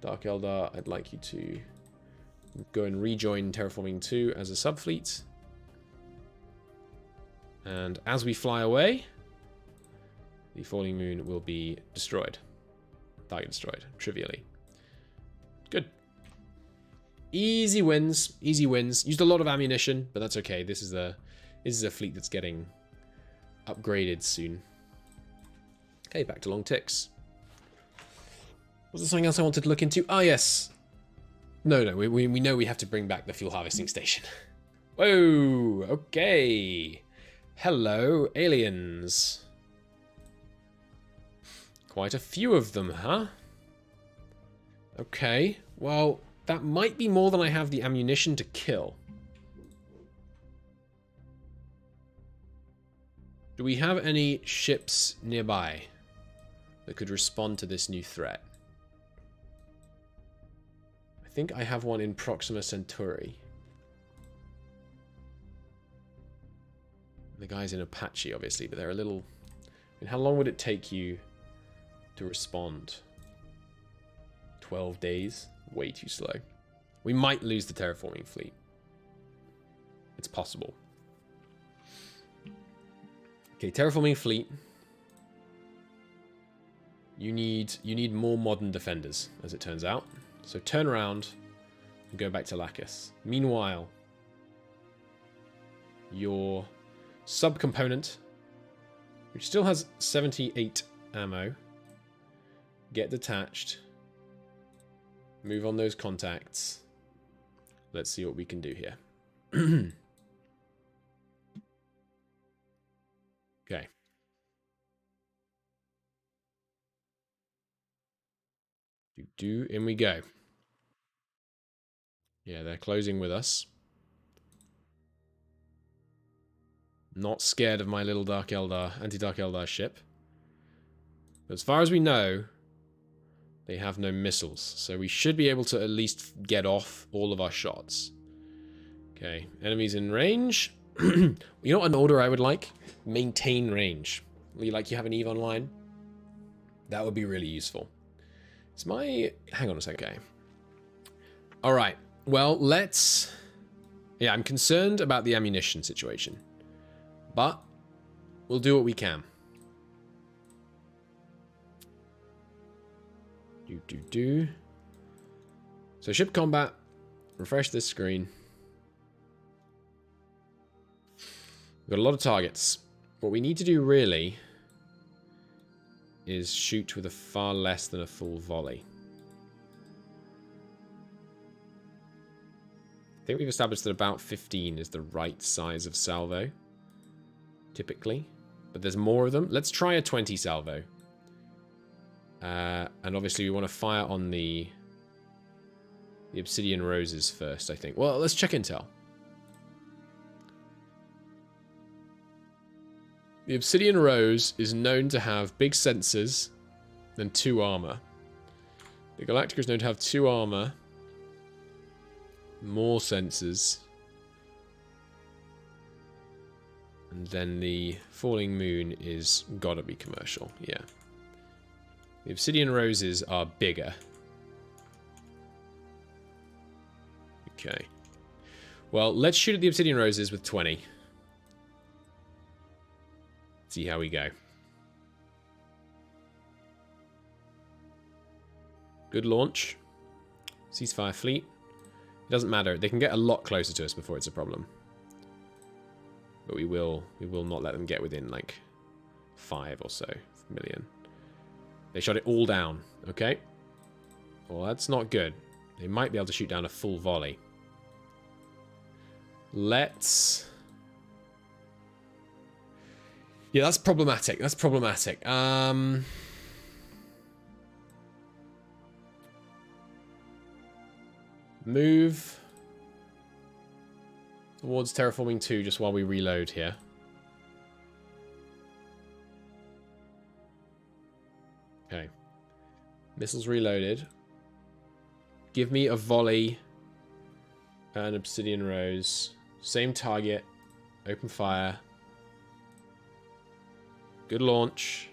Dark Eldar, I'd like you to go and rejoin Terraforming 2 as a subfleet. And as we fly away, the falling moon will be destroyed. Target destroyed, trivially. Good. Easy wins. Easy wins. Used a lot of ammunition, but that's okay. This is a fleet that's getting upgraded soon. Okay, back to long ticks. Was there something else I wanted to look into? Ah, yes. No, we know we have to bring back the fuel harvesting station. Whoa, okay. Hello, aliens. Quite a few of them, huh? Okay, well, that might be more than I have the ammunition to kill. Do we have any ships nearby that could respond to this new threat? I think I have one in Proxima Centauri. The guy's in Apache, obviously, but they're a little... I mean, how long would it take you to respond? 12 days? Way too slow. We might lose the terraforming fleet. It's possible. Okay, terraforming fleet. You need more modern defenders, as it turns out. So turn around and go back to Lacus. Meanwhile, your subcomponent, which still has 78 ammo, get detached. Move on those contacts. Let's see what we can do here. Okay. In we go. Yeah, they're closing with us. Not scared of my little Dark Eldar, anti-Dark Eldar ship. But as far as we know, they have no missiles. So we should be able to at least get off all of our shots. Okay, enemies in range. You know what an order I would like? Maintain range. You have an EVE online? That would be really useful. It's my... Hang on a second. Okay. Alright. Well, let's... Yeah, I'm concerned about the ammunition situation. But we'll do what we can. So ship combat. Refresh this screen. We've got a lot of targets. What we need to do really is shoot with a far less than a full volley. I think we've established that about 15 is the right size of salvo. Typically. But there's more of them. Let's try a 20 salvo. And obviously we want to fire on the obsidian roses first, I think. Well, let's check intel. The obsidian rose is known to have big sensors and 2 armor. The Galactica is known to have 2 armor, more sensors, And then the falling moon is gotta be commercial, yeah. The obsidian roses are bigger. Okay. Well, let's shoot at the obsidian roses with 20. See how we go. Good launch. Ceasefire fleet. It doesn't matter. They can get a lot closer to us before it's a problem. But we will not let them get within like 5 or so million. They shot it all down. Okay. Well, that's not good. They might be able to shoot down a full volley. Let's... Yeah, that's problematic. That's problematic. Move towards terraforming 2 just while we reload here. Okay. Missiles reloaded. Give me a volley and obsidian rose. Same target. Open fire. Good launch.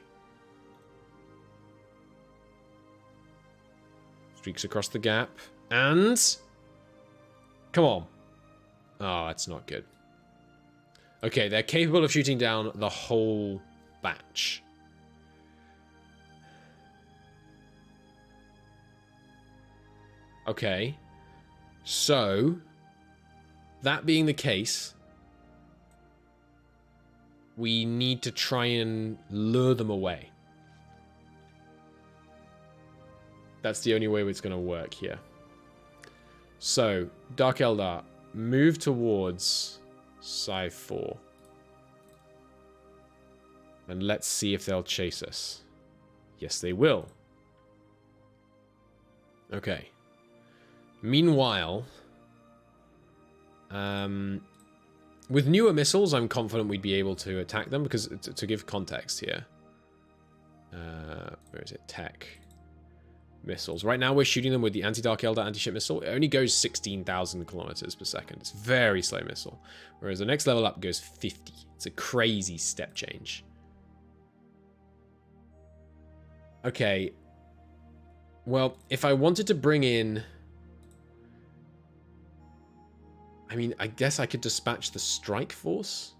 Streaks across the gap. And... Come on. Oh, that's not good. Okay, they're capable of shooting down the whole batch. Okay. So, that being the case, we need to try and lure them away. That's the only way it's going to work here. So, Dark Eldar, move towards Sci 4. And let's see if they'll chase us. Yes, they will. Okay. Meanwhile, with newer missiles, I'm confident we'd be able to attack them, because to give context here. Where is it? Tech. Missiles. Right now we're shooting them with the anti-Dark Eldar anti-ship missile. It only goes 16,000 kilometers per second. It's a very slow missile. Whereas the next level up goes 50. It's a crazy step change. Okay. Well, if I wanted to bring in... I mean, I guess I could dispatch the strike force.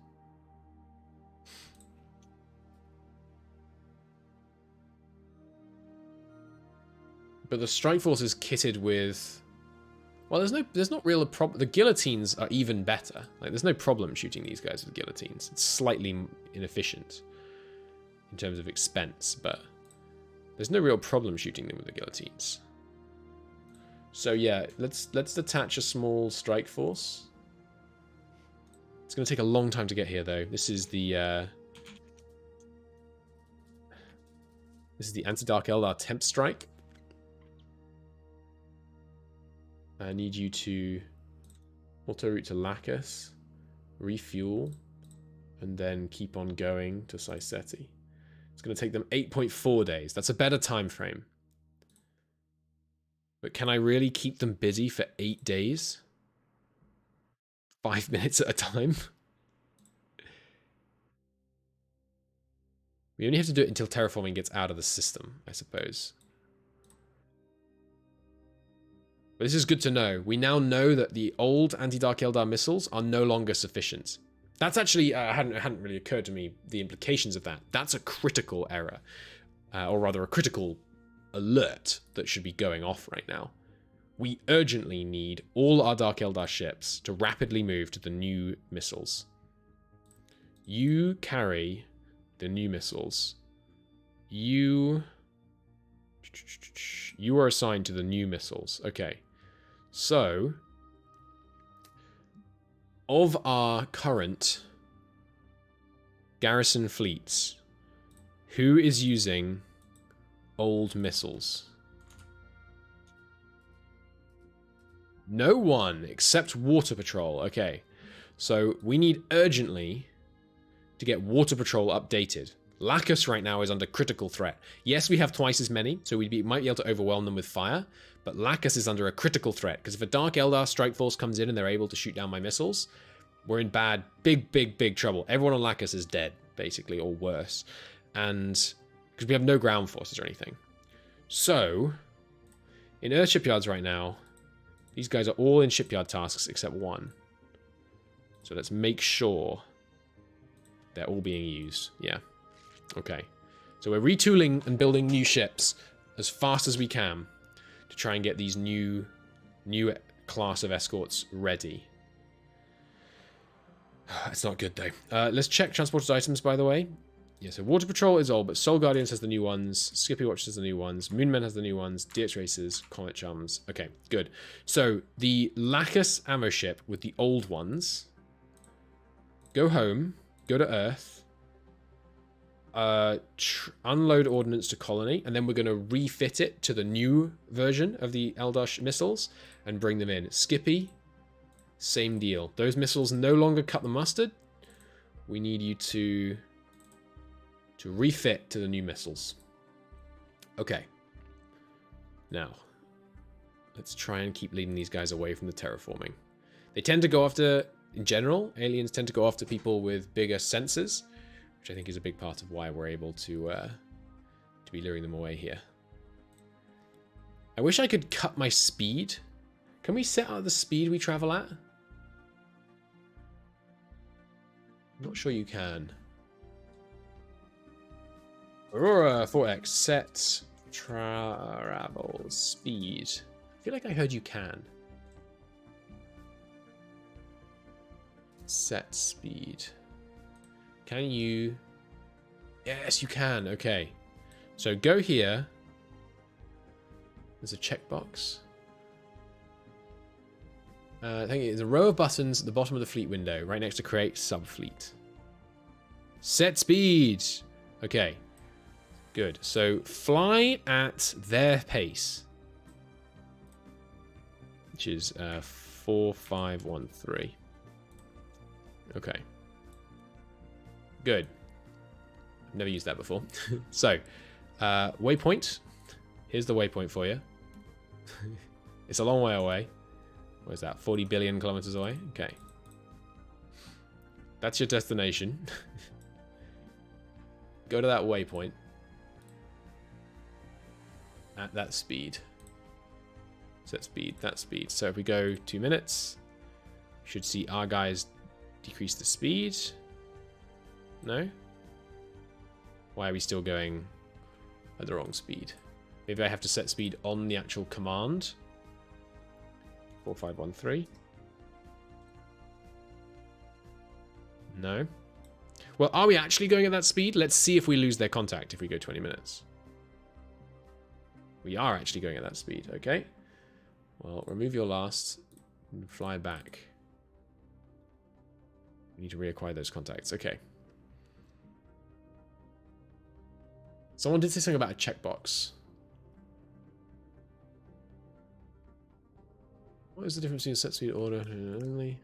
But the strike force is kitted with... Well, there's not really a problem. The guillotines are even better. Like, there's no problem shooting these guys with guillotines. It's slightly inefficient in terms of expense, but there's no real problem shooting them with the guillotines. So yeah, let's detach a small strike force. It's going to take a long time to get here, though. This is the anti-Dark Eldar Temp Strike. I need you to auto-route to Lacus, refuel, and then keep on going to Siceti. It's going to take them 8.4 days. That's a better time frame. But can I really keep them busy for 8 days? 5 minutes at a time? We only have to do it until terraforming gets out of the system, I suppose. But this is good to know. We now know that the old anti-Dark Eldar missiles are no longer sufficient. That's actually, hadn't really occurred to me, the implications of that. That's a critical error. Or rather, a critical alert that should be going off right now. We urgently need all our Dark Eldar ships to rapidly move to the new missiles. You carry the new missiles. You are assigned to the new missiles. Okay. So, of our current garrison fleets, who is using old missiles? No one, except Water Patrol. Okay, so we need urgently to get Water Patrol updated. Lacus right now is under critical threat. Yes, we have twice as many, so we might be able to overwhelm them with fire, but Lacus is under a critical threat, because if a Dark Eldar strike force comes in and they're able to shoot down my missiles, We're in big trouble. Everyone on Lacus is dead, basically, or worse. And because we have no ground forces or anything. So, in Earth shipyards right now, these guys are all in shipyard tasks except one. So let's make sure they're all being used. Yeah. Okay. So we're retooling and building new ships as fast as we can to try and get these new class of escorts ready. It's not good though. Let's check transported items, by the way. Yeah, so Water Patrol is old, but Soul Guardians has the new ones. Skippy Watch has the new ones. Moonmen has the new ones. DX Racers, Comet Chums. Okay, good. So the Lacus ammo ship with the old ones. Go home. Go to Earth. Unload ordnance to Colony. And then we're going to refit it to the new version of the Eldash missiles. And bring them in. Skippy, same deal. Those missiles no longer cut the mustard. We need you to refit to the new missiles. Okay. Now, let's try and keep leading these guys away from the terraforming. They tend to go after, in general, aliens tend to go after people with bigger sensors, which I think is a big part of why we're able to be luring them away here. I wish I could cut my speed. Can we set out the speed we travel at? I'm not sure you can. Aurora 4X, set travel speed. I feel like I heard you can. Set speed. Can you? Yes, you can. Okay. So go here. There's a checkbox. I think it's a row of buttons at the bottom of the fleet window, right next to create subfleet. Set speed. Okay. Good. So fly at their pace, which is 4513. Okay. Good. I've never used that before. So, waypoint. Here's the waypoint for you. It's a long way away. What is that? 40 billion kilometers away? Okay. That's your destination. Go to that waypoint. At that speed. Set speed, that speed. So if we go 2 minutes, we should see our guys decrease the speed. No? Why are we still going at the wrong speed? Maybe I have to set speed on the actual command. 4513. No. Well, are we actually going at that speed? Let's see if we lose their contact if we go 20 minutes. We are actually going at that speed, okay. Well, remove your last and fly back. We need to reacquire those contacts, okay. Someone did say something about a checkbox. What is the difference between set speed order and only?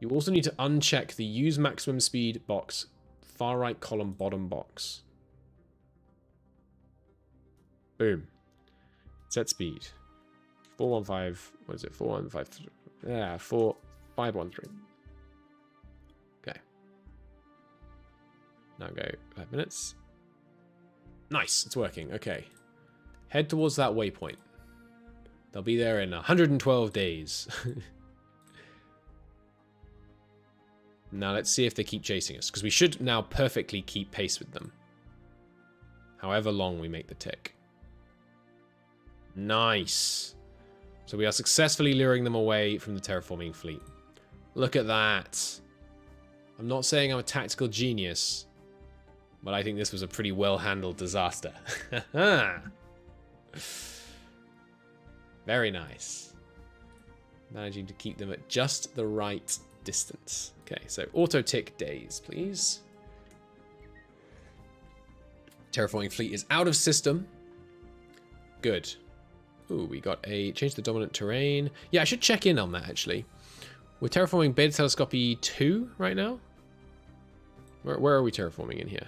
You also need to uncheck the use maximum speed box, far right column bottom box. Boom. Set speed. 415. What is it? 4153. Yeah, 4513. Okay. Now go 5 minutes. Nice. It's working. Okay. Head towards that waypoint. They'll be there in 112 days. Now let's see if they keep chasing us, because we should now perfectly keep pace with them. However long we make the tick. Nice. So we are successfully luring them away from the terraforming fleet. Look at that. I'm not saying I'm a tactical genius, but I think this was a pretty well-handled disaster. Very nice. Managing to keep them at just the right distance. Okay, so auto tick days, please. Terraforming fleet is out of system. Good. Ooh, we got a change the dominant terrain. Yeah, I should check in on that actually. We're terraforming Beta Telescopy 2 right now. Where are we terraforming in here?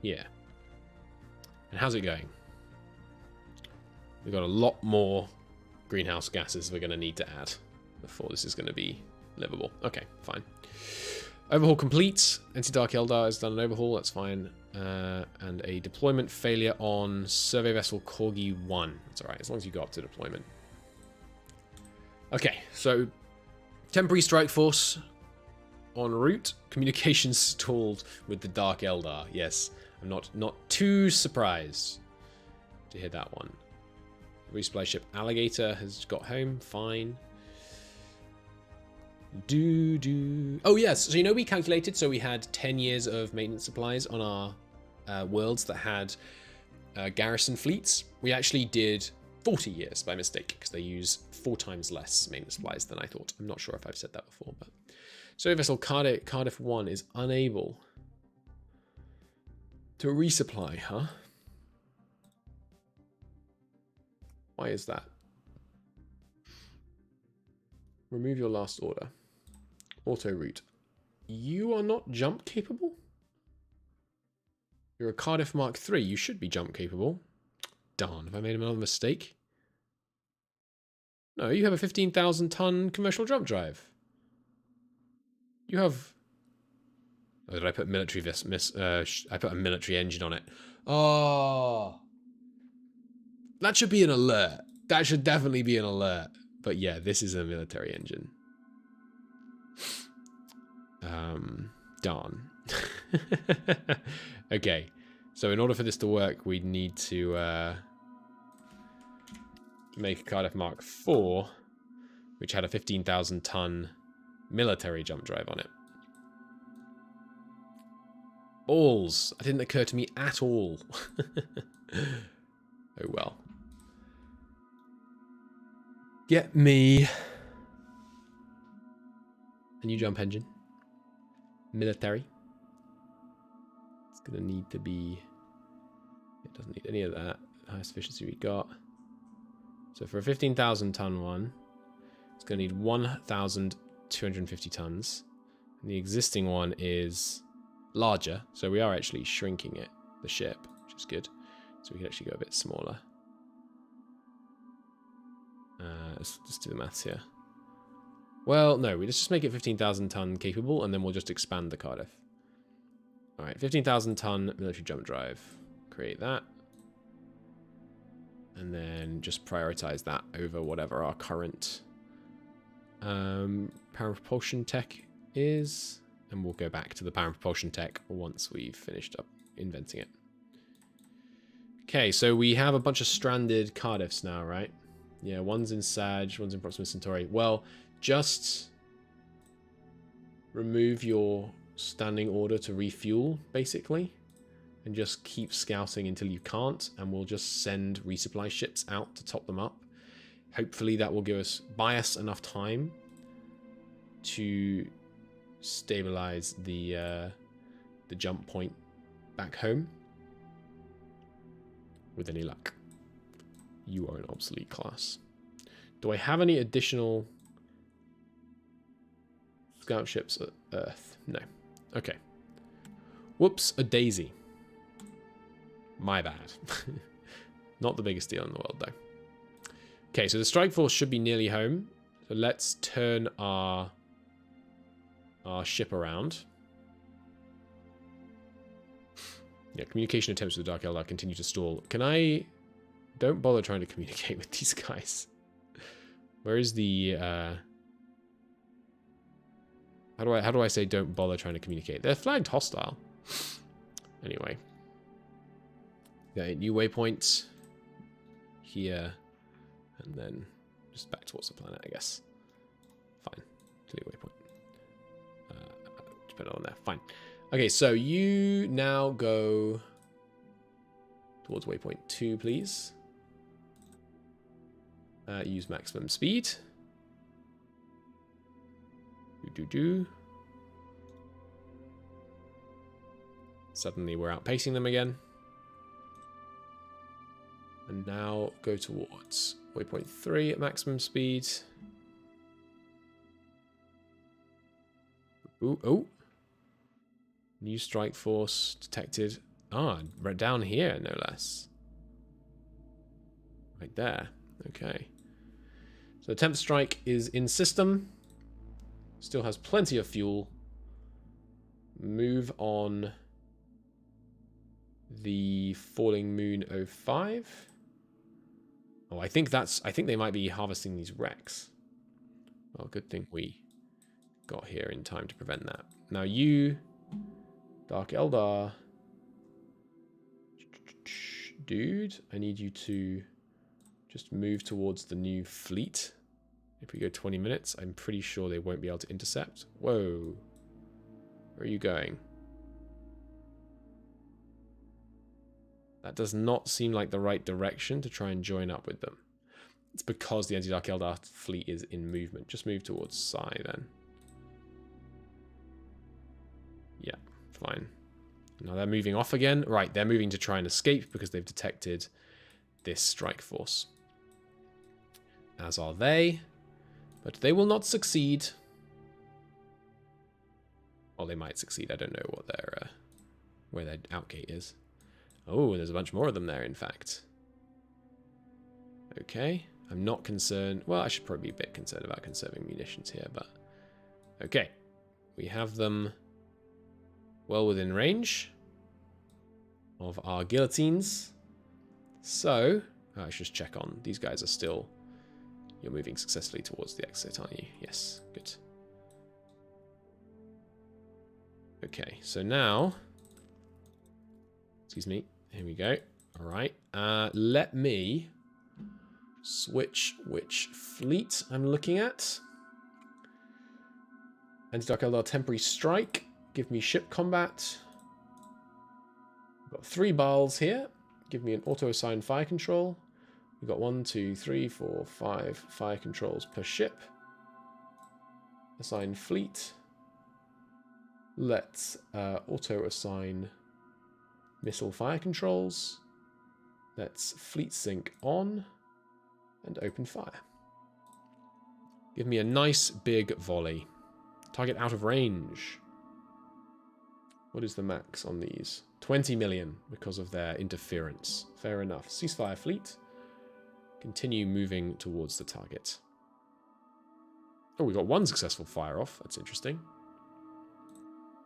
Yeah. And how's it going? We've got a lot more greenhouse gases we're going to need to add before this is going to be livable. Okay, fine. Overhaul complete. Anti-Dark Eldar has done an overhaul, that's fine. And a deployment failure on survey vessel Corgi 1. That's alright, as long as you go up to deployment. Okay, so temporary strike force en route. Communications stalled with the Dark Eldar. Yes, I'm not too surprised to hear that one. Resupply ship Alligator has got home, fine. Oh yes, so you know we calculated, so we had 10 years of maintenance supplies on our worlds that had garrison fleets. We actually did 40 years by mistake, because they use 4 times less maintenance supplies than I thought. I'm not sure if I've said that before, but... So vessel Cardiff 1 is unable to resupply, huh? Why is that? Remove your last order. Auto route. You are not jump capable? You're a Cardiff Mark III. You should be jump capable. Darn, have I made another mistake? No, you have a 15,000 ton commercial jump drive. You have... Oh, did I put military I put a military engine on it. Oh. That should be an alert. That should definitely be an alert. But yeah, this is a military engine. Darn. Okay, so in order for this to work, we need to make a Cardiff Mark IV, which had a 15,000 ton military jump drive on it. Balls. That didn't occur to me at all. Oh well. Get me a new jump engine. Military. It's gonna need to be... It doesn't need any of that. Highest efficiency we got. So for a 15,000 ton one, it's gonna need 1,250 tons. And the existing one is larger, so we are actually shrinking it, the ship, which is good. So we can actually go a bit smaller. Let's just do the maths here. Well, no, we just make it 15,000 ton capable, and then we'll just expand the Cardiff. All right, 15,000 ton military jump drive. Create that. And then just prioritize that over whatever our current power propulsion tech is. And we'll go back to the power propulsion tech once we've finished up inventing it. Okay, so we have a bunch of stranded Cardiffs now, right? Yeah, one's in Sag, one's in Proxima Centauri. Well, just remove your standing order to refuel, basically. And just keep scouting until you can't. And we'll just send resupply ships out to top them up. Hopefully that will buy us enough time to stabilize the jump point back home. With any luck. You are an obsolete class. Do I have any additional scout ships at Earth? No. Okay. Whoops, a daisy. My bad. Not the biggest deal in the world, though. Okay, so the strike force should be nearly home. So let's turn our ship around. Yeah, communication attempts with the Dark Eldar continue to stall. Can I... Don't bother trying to communicate with these guys. Where is the... How do I say don't bother trying to communicate? They're flagged hostile. Anyway. Okay, new waypoint. Here. And then just back towards the planet, I guess. Fine. New waypoint. Just put it on there. Fine. Okay, so you now go towards waypoint 2, please. Use maximum speed. Suddenly we're outpacing them again. And now go towards waypoint 3 at maximum speed. Ooh, oh. New strike force detected. Ah, right down here, no less. Right there. Okay. So the 10th strike is in system. Still has plenty of fuel. Move on the Falling Moon 05. Oh, I think they might be harvesting these wrecks. Well, good thing we got here in time to prevent that. Now you, Dark Eldar, dude, I need you to just move towards the new fleet. If we go 20 minutes, I'm pretty sure they won't be able to intercept. Whoa. Where are you going? That does not seem like the right direction to try and join up with them. It's because the Anti-Dark Eldar fleet is in movement. Just move towards Sai then. Yeah, fine. Now they're moving off again. Right, they're moving to try and escape because they've detected this strike force. As are they. But they will not succeed. Well, they might succeed. I don't know what their where their outgate is. Oh, there's a bunch more of them there, in fact. Okay. I'm not concerned. Well, I should probably be a bit concerned about conserving munitions here, but... Okay. We have them well within range of our guillotines. So, I should just check on. These guys are still... You're moving successfully towards the exit, aren't you? Yes, good. Okay, so now... Excuse me. Here we go. All right. Let me switch which fleet I'm looking at. Anti-Dark Eldar Temporary Strike. Give me ship combat. I've got 3 Baals here. Give me an auto-assigned fire control. We've got 1, 2, 3, 4, 5 fire controls per ship. Assign fleet. Let's auto-assign missile fire controls. Let's fleet sync on and open fire. Give me a nice big volley. Target out of range. What is the max on these? 20 million because of their interference. Fair enough. Ceasefire fleet. Continue moving towards the target. Oh, we got 1 successful fire off. That's interesting.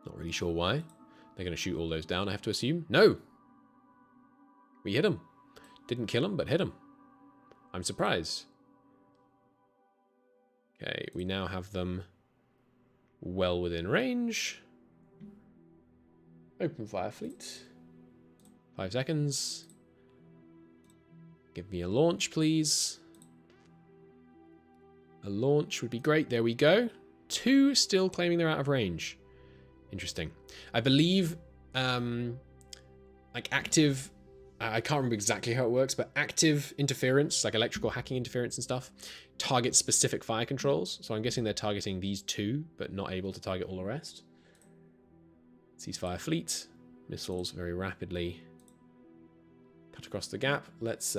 Not really sure why. They're going to shoot all those down, I have to assume. No! We hit them. Didn't kill them, but hit them. I'm surprised. Okay, we now have them well within range. Open fire fleet. 5 seconds. Give me a launch, please. A launch would be great. There we go. 2 still claiming they're out of range. Interesting. I believe, like active, I can't remember exactly how it works, but active interference, like electrical hacking interference and stuff, targets specific fire controls. So I'm guessing they're targeting these 2, but not able to target all the rest. Ceasefire fleet. Missiles very rapidly cut across the gap. Let's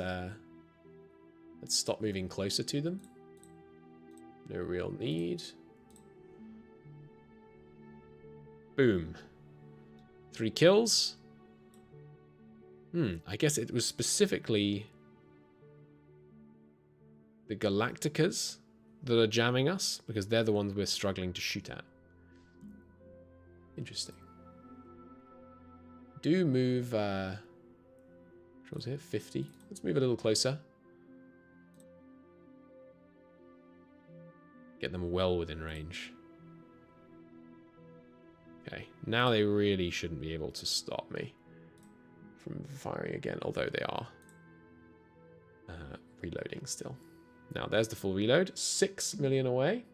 stop moving closer to them. No real need. Boom. 3 kills. I guess it was specifically the Galacticas that are jamming us, because they're the ones we're struggling to shoot at. Interesting. Do move... Which one's here? 50. Let's move a little closer. Get them well within range. Okay, now they really shouldn't be able to stop me from firing again, although they are reloading still. Now, there's the full reload. 6 million away.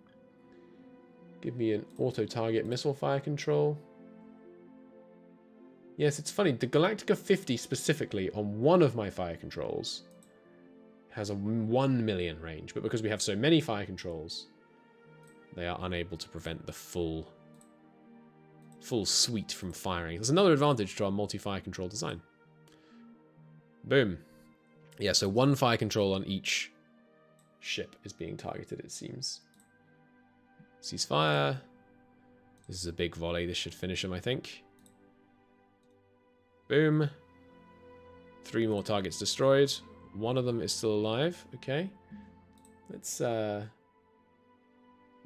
Give me an auto-target missile fire control. Yes, it's funny. The Galactica 50 specifically on one of my fire controls has a 1 million range, but because we have so many fire controls, they are unable to prevent the full suite from firing. There's another advantage to our multi-fire control design. Boom. Yeah, so 1 fire control on each ship is being targeted, it seems. Ceasefire. This is a big volley. This should finish him, I think. Boom. 3 more targets destroyed. One of them is still alive. Okay. Let's, well,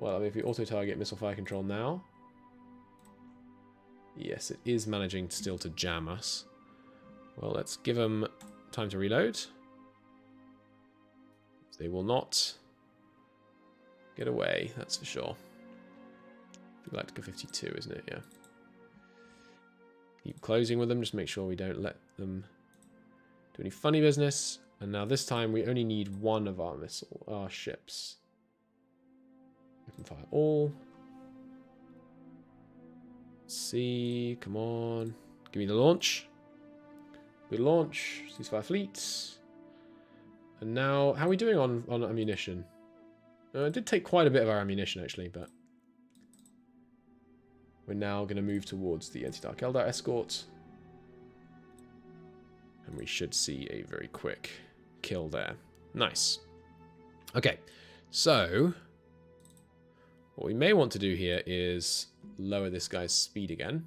I mean, if we auto-target missile fire control now. Yes, it is managing still to jam us. Well, let's give them time to reload. They will not get away, that's for sure. Galactica 52, isn't it? Yeah. Keep closing with them, just make sure we don't let them do any funny business. And now this time we only need one of our ships. Open fire all. Let's see, come on. Give me the launch. Good launch. Ceasefire fleets. And now, how are we doing on ammunition? It did take quite a bit of our ammunition, actually, but we're now going to move towards the anti-Dark Eldar escort. And we should see a very quick kill there. Nice. Okay, so what we may want to do here is lower this guy's speed again.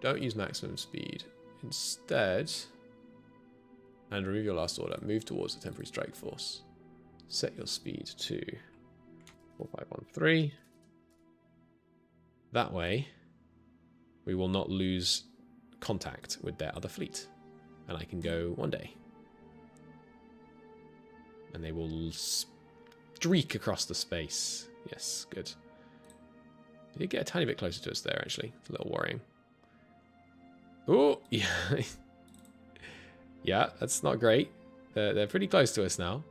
Don't use maximum speed. Instead, and remove your last order, move towards the temporary strike force. Set your speed to 4513. That way, we will not lose contact with their other fleet. And I can go one day. And they will streak across the space. Yes, good. They did get a tiny bit closer to us there, actually. It's a little worrying. Oh, yeah. Yeah, that's not great. They're pretty close to us now.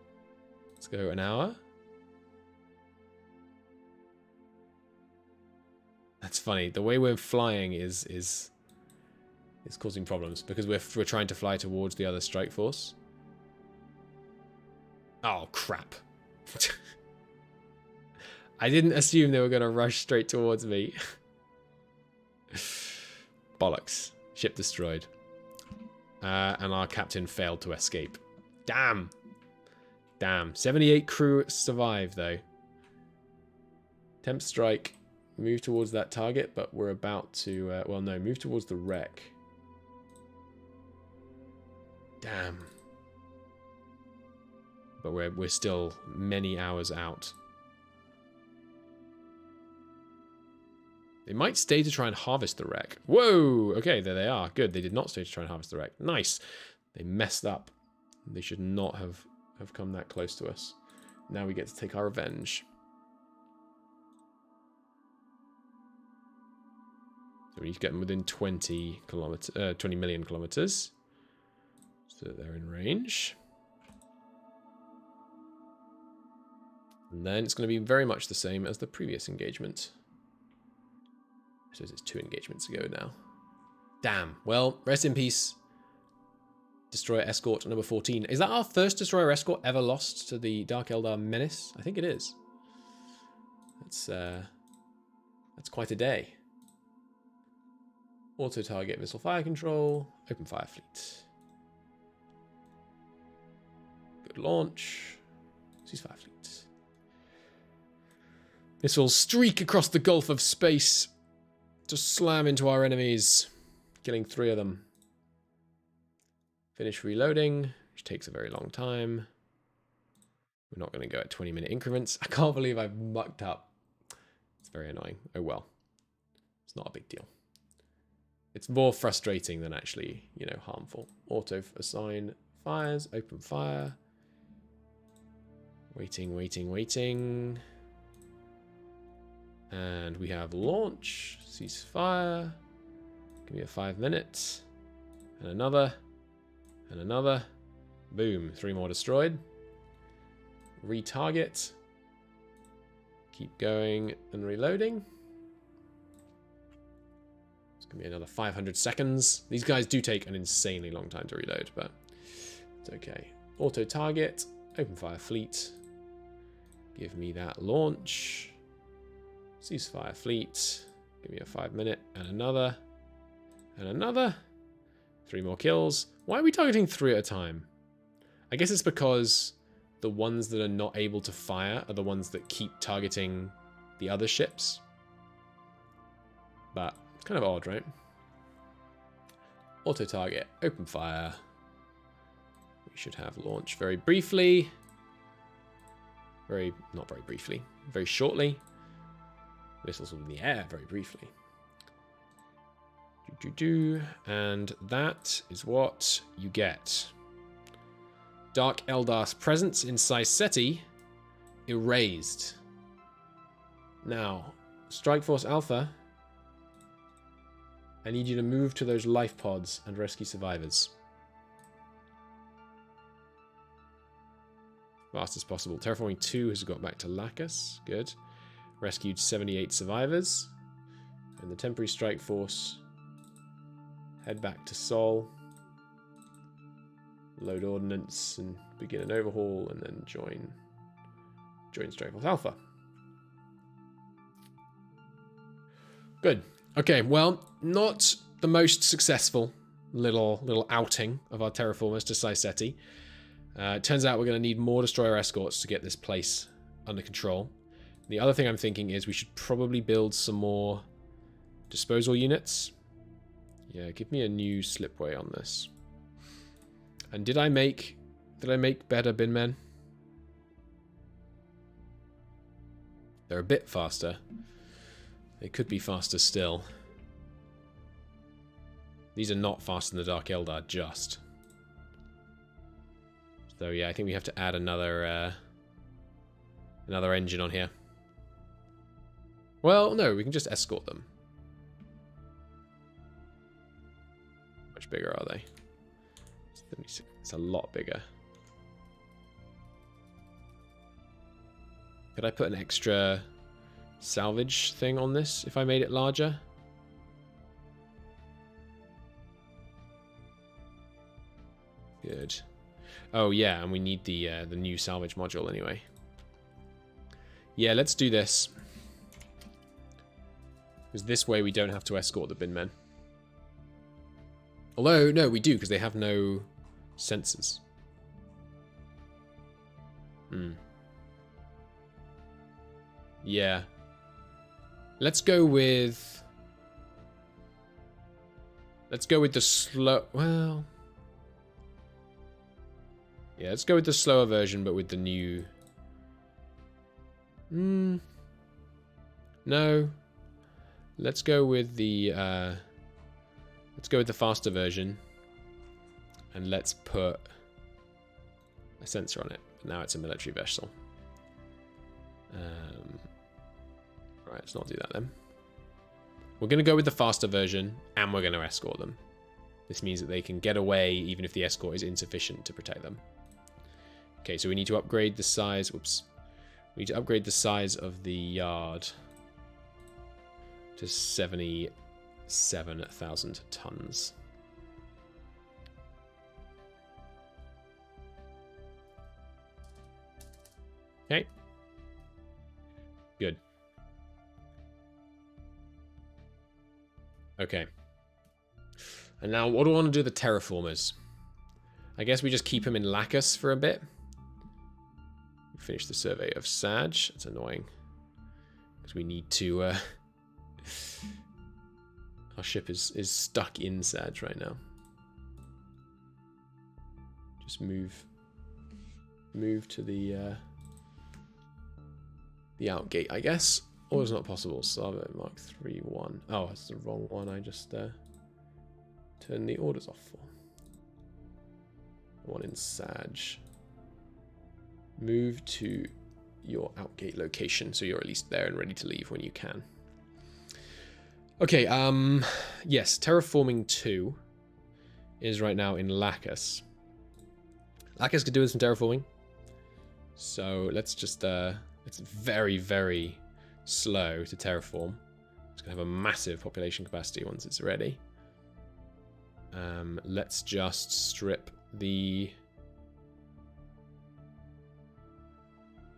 Let's go an hour. That's funny. The way we're flying is causing problems because we're trying to fly towards the other strike force. Oh, crap. I didn't assume they were going to rush straight towards me. Bollocks. Ship destroyed. And our captain failed to escape. Damn. Damn. 78 crew survived, though. Temp strike. Move towards that target, but we're about to... well, no. Move towards the wreck. Damn. But we're still many hours out. They might stay to try and harvest the wreck. Whoa! Okay, there they are. Good. They did not stay to try and harvest the wreck. Nice. They messed up. They should not have come that close to us. Now we get to take our revenge. So we need to get them within 20 million kilometers. So that they're in range. And then it's going to be very much the same as the previous engagement. I suppose it's 2 engagements ago now. Damn. Well, rest in peace. Destroyer escort number 14. Is that our first destroyer escort ever lost to the Dark Eldar menace? I think it is. That's quite a day. Auto target missile fire control. Open fire fleet. Good launch. Ceasefire fleet. This will streak across the gulf of space. Just slam into our enemies, killing 3 of them. Finish reloading, which takes a very long time. We're not going to go at 20-minute increments. I can't believe I've mucked up. It's very annoying. Oh well. It's not a big deal. It's more frustrating than actually, you know, harmful. Auto assign fires, open fire. Waiting, waiting, waiting. And we have launch, ceasefire. Give me a 5 minutes. And another. And another. Boom. 3 more destroyed. Retarget. Keep going and reloading. It's going to be another 500 seconds. These guys do take an insanely long time to reload, but it's okay. Auto target. Open fire fleet. Give me that launch. Ceasefire fleet. Give me a 5 minute. And another. And another. 3 more kills. Why are we targeting 3 at a time? I guess it's because the ones that are not able to fire are the ones that keep targeting the other ships. But it's kind of odd, right? Auto target. Open fire. We should have launch very briefly. Not very briefly. Very shortly. Missiles in the air very briefly. And that is what you get. Dark Eldar's presence in Syseti erased. Now, Strike Force Alpha, I need you to move to those life pods and rescue survivors. Fast as possible. Terraforming 2 has got back to Lacus. Good. Rescued 78 survivors. And the temporary strike force head back to Sol. Load ordnance and begin an overhaul, and then join Strike Force Alpha. Good. Okay, well, not the most successful little outing of our terraformers to Syseti. It turns out we're going to need more destroyer escorts to get this place under control. The other thing I'm thinking is we should probably build some more disposal units. Yeah, give me a new slipway on this. And did I make better bin men? They're a bit faster. They could be faster still. These are not faster than the Dark Eldar, just. So yeah, I think we have to add another engine on here. Well, no, we can just escort them. How much bigger are they? It's a lot bigger. Could I put an extra salvage thing on this if I made it larger? Good. Oh yeah, and we need the new salvage module anyway. Yeah, let's do this. Because this way we don't have to escort the bin men. Although, no, we do, because they have no sensors. Yeah. Let's go with the slow... Well... Yeah, let's go with the slower version, but with the new... No. Let's go with the faster version. And let's put a sensor on it. Now it's a military vessel. Right, let's not do that then. We're going to go with the faster version, and we're going to escort them. This means that they can get away even if the escort is insufficient to protect them. Okay, so we need to upgrade the size... Whoops. We need to upgrade the size of the yard to 77,000 tons. Okay. Good. Okay. And now, what do I want to do with the terraformers? I guess we just keep them in Lacus for a bit. Finish the survey of Sag. It's annoying. Because we need to... Our ship is stuck in Sag right now. Just move to the outgate, I guess. Or it's not possible. Savo Mark 3-1. Oh, that's the wrong one. I just turned the orders off for. One in Sag. Move to your outgate location so you're at least there and ready to leave when you can. Okay, yes, Terraforming 2 is right now in Lacus. Lacus could do with some terraforming. So let's just, it's very, very slow to terraform. It's going to have a massive population capacity once it's ready. Let's just strip the...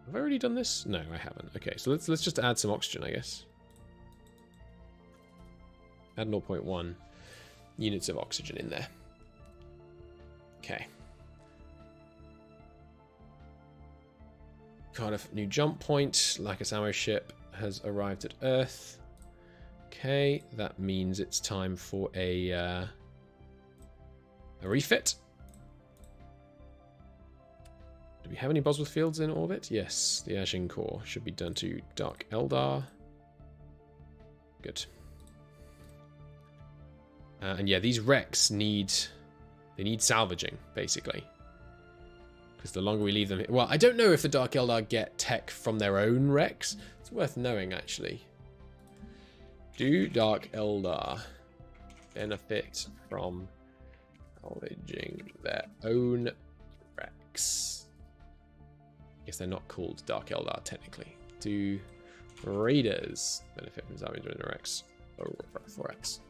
Have I already done this? No, I haven't. Okay, so let's just add some oxygen, I guess. Add 0.1 units of oxygen in there. Okay. Cardiff new jump point. Lacus ammo ship has arrived at Earth. Okay, that means it's time for a A refit. Do we have any Bosworth fields in orbit? Yes, the Ashen Core should be done to Dark Eldar. Good. And yeah, these wrecks need salvaging, basically. Because the longer we leave them... Well, I don't know if the Dark Eldar get tech from their own wrecks. It's worth knowing, actually. Do Dark Eldar benefit from salvaging their own wrecks? I guess they're not called Dark Eldar, technically. Do Raiders benefit from salvaging their wrecks? Aurora 4X.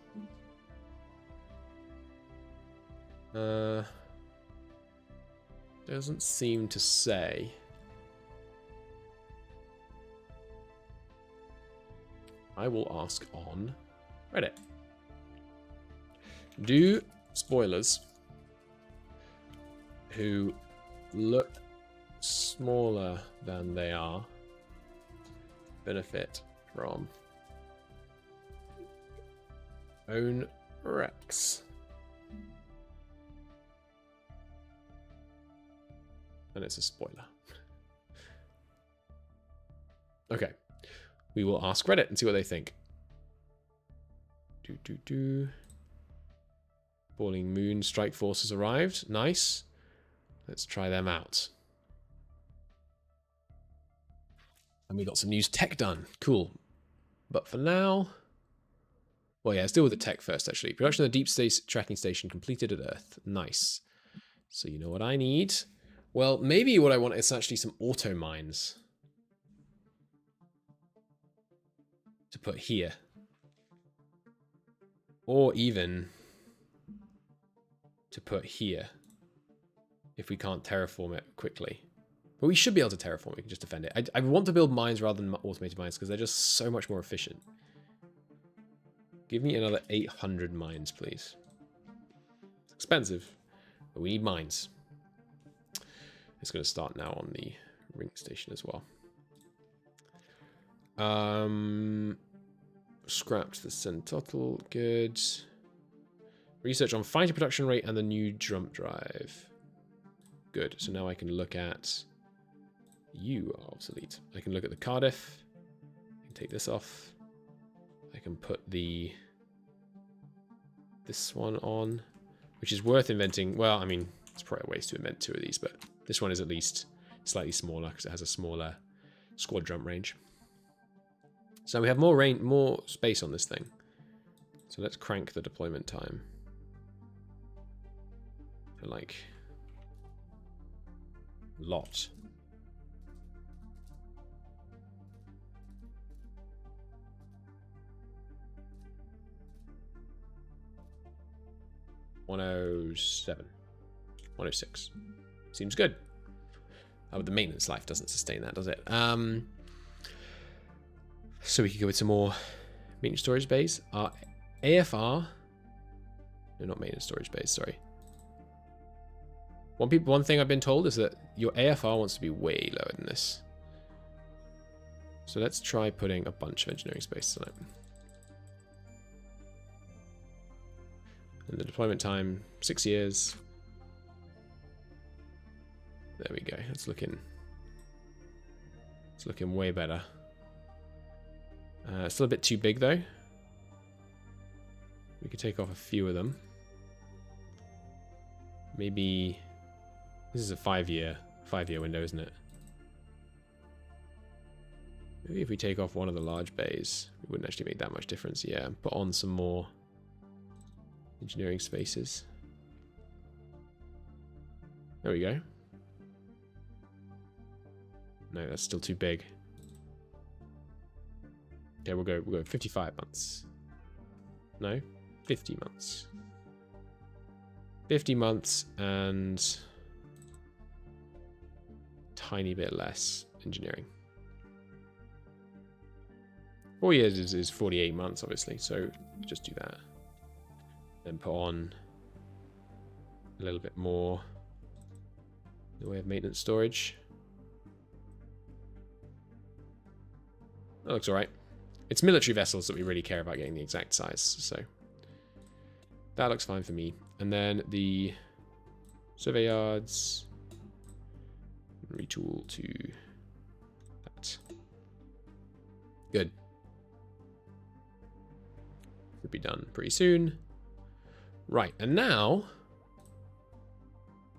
Doesn't seem to say. I will ask on Reddit. Do spoilers who look smaller than they are benefit from own wrecks? And it's a spoiler. Okay. We will ask Reddit and see what they think. Falling Moon Strike Force has arrived. Nice. Let's try them out. And we got some news tech done. Cool. But for now... Well, yeah, let's deal with the tech first, actually. Production of the Deep Space Tracking Station completed at Earth. Nice. So you know what I need? Well, maybe what I want is actually some auto mines to put here. Or even to put here if we can't terraform it quickly. But we should be able to terraform it, we can just defend it. I want to build mines rather than automated mines because they're just so much more efficient. Give me another 800 mines, please. It's expensive, but we need mines. It's going to start now on the ring station as well. Scrapped the Centotl. Good. Research on fighter production rate and the new jump drive. Good. So now I can look at... You are obsolete. I can look at the Cardiff. I can take this off. I can put this one on, which is worth inventing. Well, I mean, it's probably a waste to invent 2 of these, but this one is at least slightly smaller because it has a smaller squad jump range. So we have more space on this thing. So let's crank the deployment time for like a lot. $107, $106. Seems good. Oh, but the maintenance life doesn't sustain that, does it? So we could go with some more maintenance storage bays. Our AFR... No, not maintenance storage bays, sorry. One thing I've been told is that your AFR wants to be way lower than this. So let's try putting a bunch of engineering spaces on it. And the deployment time, 6 years. There we go. It's looking way better. Still a bit too big though. We could take off a few of them. Maybe this is a 5-year window, isn't it? Maybe if we take off one of the large bays, it wouldn't actually make that much difference. Yeah, put on some more engineering spaces. There we go. No, that's still too big. Okay, we'll go 55 months. No, 50 months. 50 months and tiny bit less engineering. 4 years is 48 months, obviously, so just do that. Then put on a little bit more in the way of maintenance storage. That looks alright. It's military vessels that we really care about getting the exact size, so that looks fine for me. And then the survey yards, retool to that. Good. Should be done pretty soon. Right, and now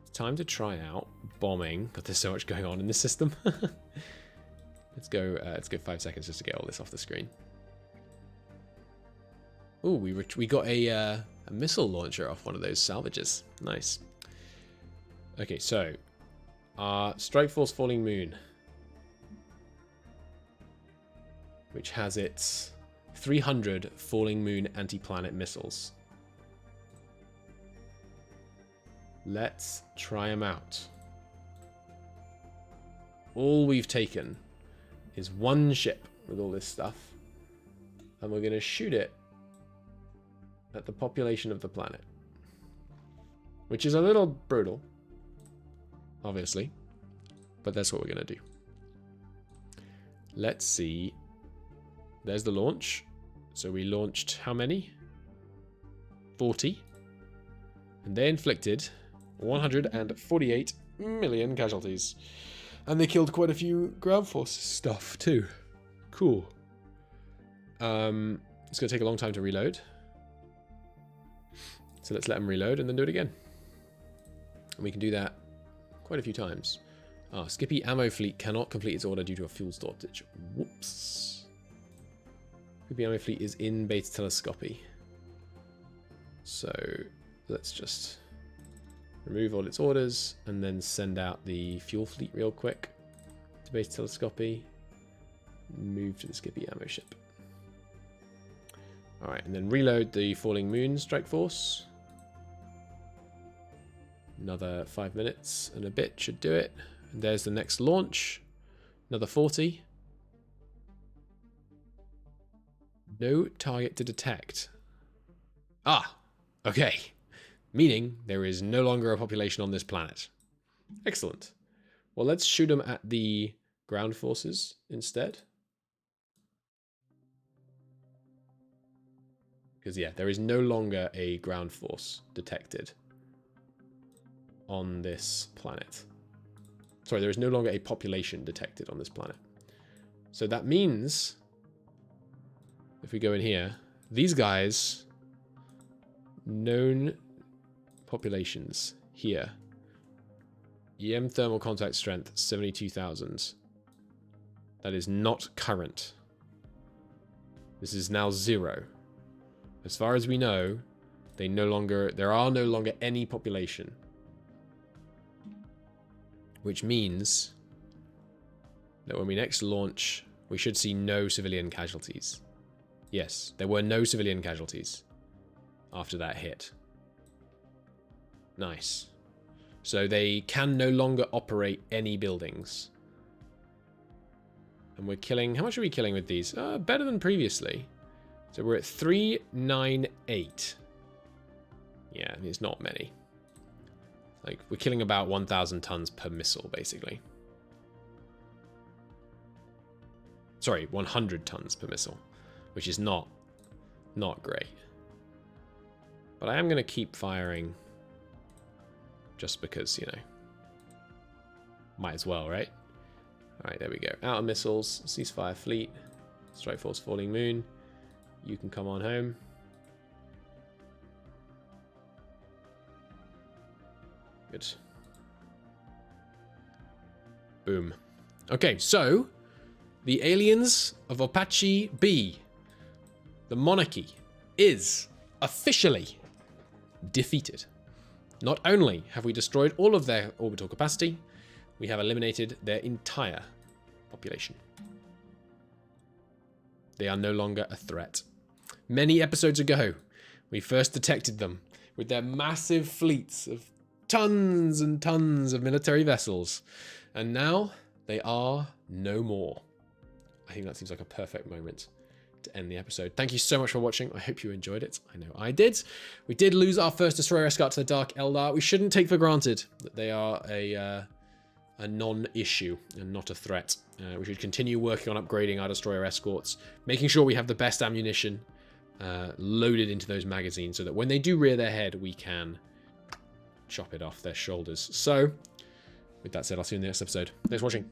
it's time to try out bombing. God, there's so much going on in this system. Let's go 5 seconds just to get all this off the screen. Oh, we got a missile launcher off one of those salvages. Nice. Okay, so Strike Force Falling Moon, which has its 300 Falling Moon anti-planet missiles. Let's try them out. All we've taken is one ship with all this stuff, and we're going to shoot it at the population of the planet, which is a little brutal, obviously, but that's what we're going to do. Let's see. There's the launch. So we launched how many? 40. And they inflicted 148 million casualties. And they killed quite a few ground force stuff too. Cool. It's going to take a long time to reload. So let's let them reload and then do it again. And we can do that quite a few times. Skippy ammo fleet cannot complete its order due to a fuel shortage. Whoops. Skippy ammo fleet is in beta telescopy. So let's just remove all its orders and then send out the fuel fleet real quick to base telescopy. Move to the Skippy ammo ship. Alright, and then reload the Falling Moon Strike Force. Another 5 minutes and a bit should do it. And there's the next launch. Another 40. No target to detect. Ah, okay. Meaning there is no longer a population on this planet. Excellent. Well, let's shoot them at the ground forces instead. Because, yeah, there is no longer a ground force detected on this planet. Sorry, there is no longer a population detected on this planet. So that means, if we go in here, these guys, known populations here. EM thermal contact strength, 72,000. That is not current. This is now 0. As far as we know, there are no longer any population. Which means that when we next launch, we should see no civilian casualties. Yes, there were no civilian casualties after that hit. Nice. So they can no longer operate any buildings. And we're killing... How much are we killing with these? Better than previously. So we're at 398. Yeah, it's not many. Like, we're killing about 1,000 tons per missile, basically. Sorry, 100 tons per missile, which is not great. But I am going to keep firing just because, you know, might as well, right? All right, there we go. Out of missiles, ceasefire fleet, Strike Force Falling Moon. You can come on home. Good. Boom. Okay, so the aliens of Apache B, the monarchy, is officially defeated. Not only have we destroyed all of their orbital capacity, we have eliminated their entire population. They are no longer a threat. Many episodes ago, we first detected them with their massive fleets of tons and tons of military vessels. And now they are no more. I think that seems like a perfect moment to end the episode. Thank you so much for watching. I hope you enjoyed it. I know I did. We did lose our first destroyer escort to the Dark Eldar. We shouldn't take for granted that they are a non-issue and not a threat. We should continue working on upgrading our destroyer escorts, making sure we have the best ammunition loaded into those magazines so that when they do rear their head, we can chop it off their shoulders. So, with that said, I'll see you in the next episode. Thanks for watching.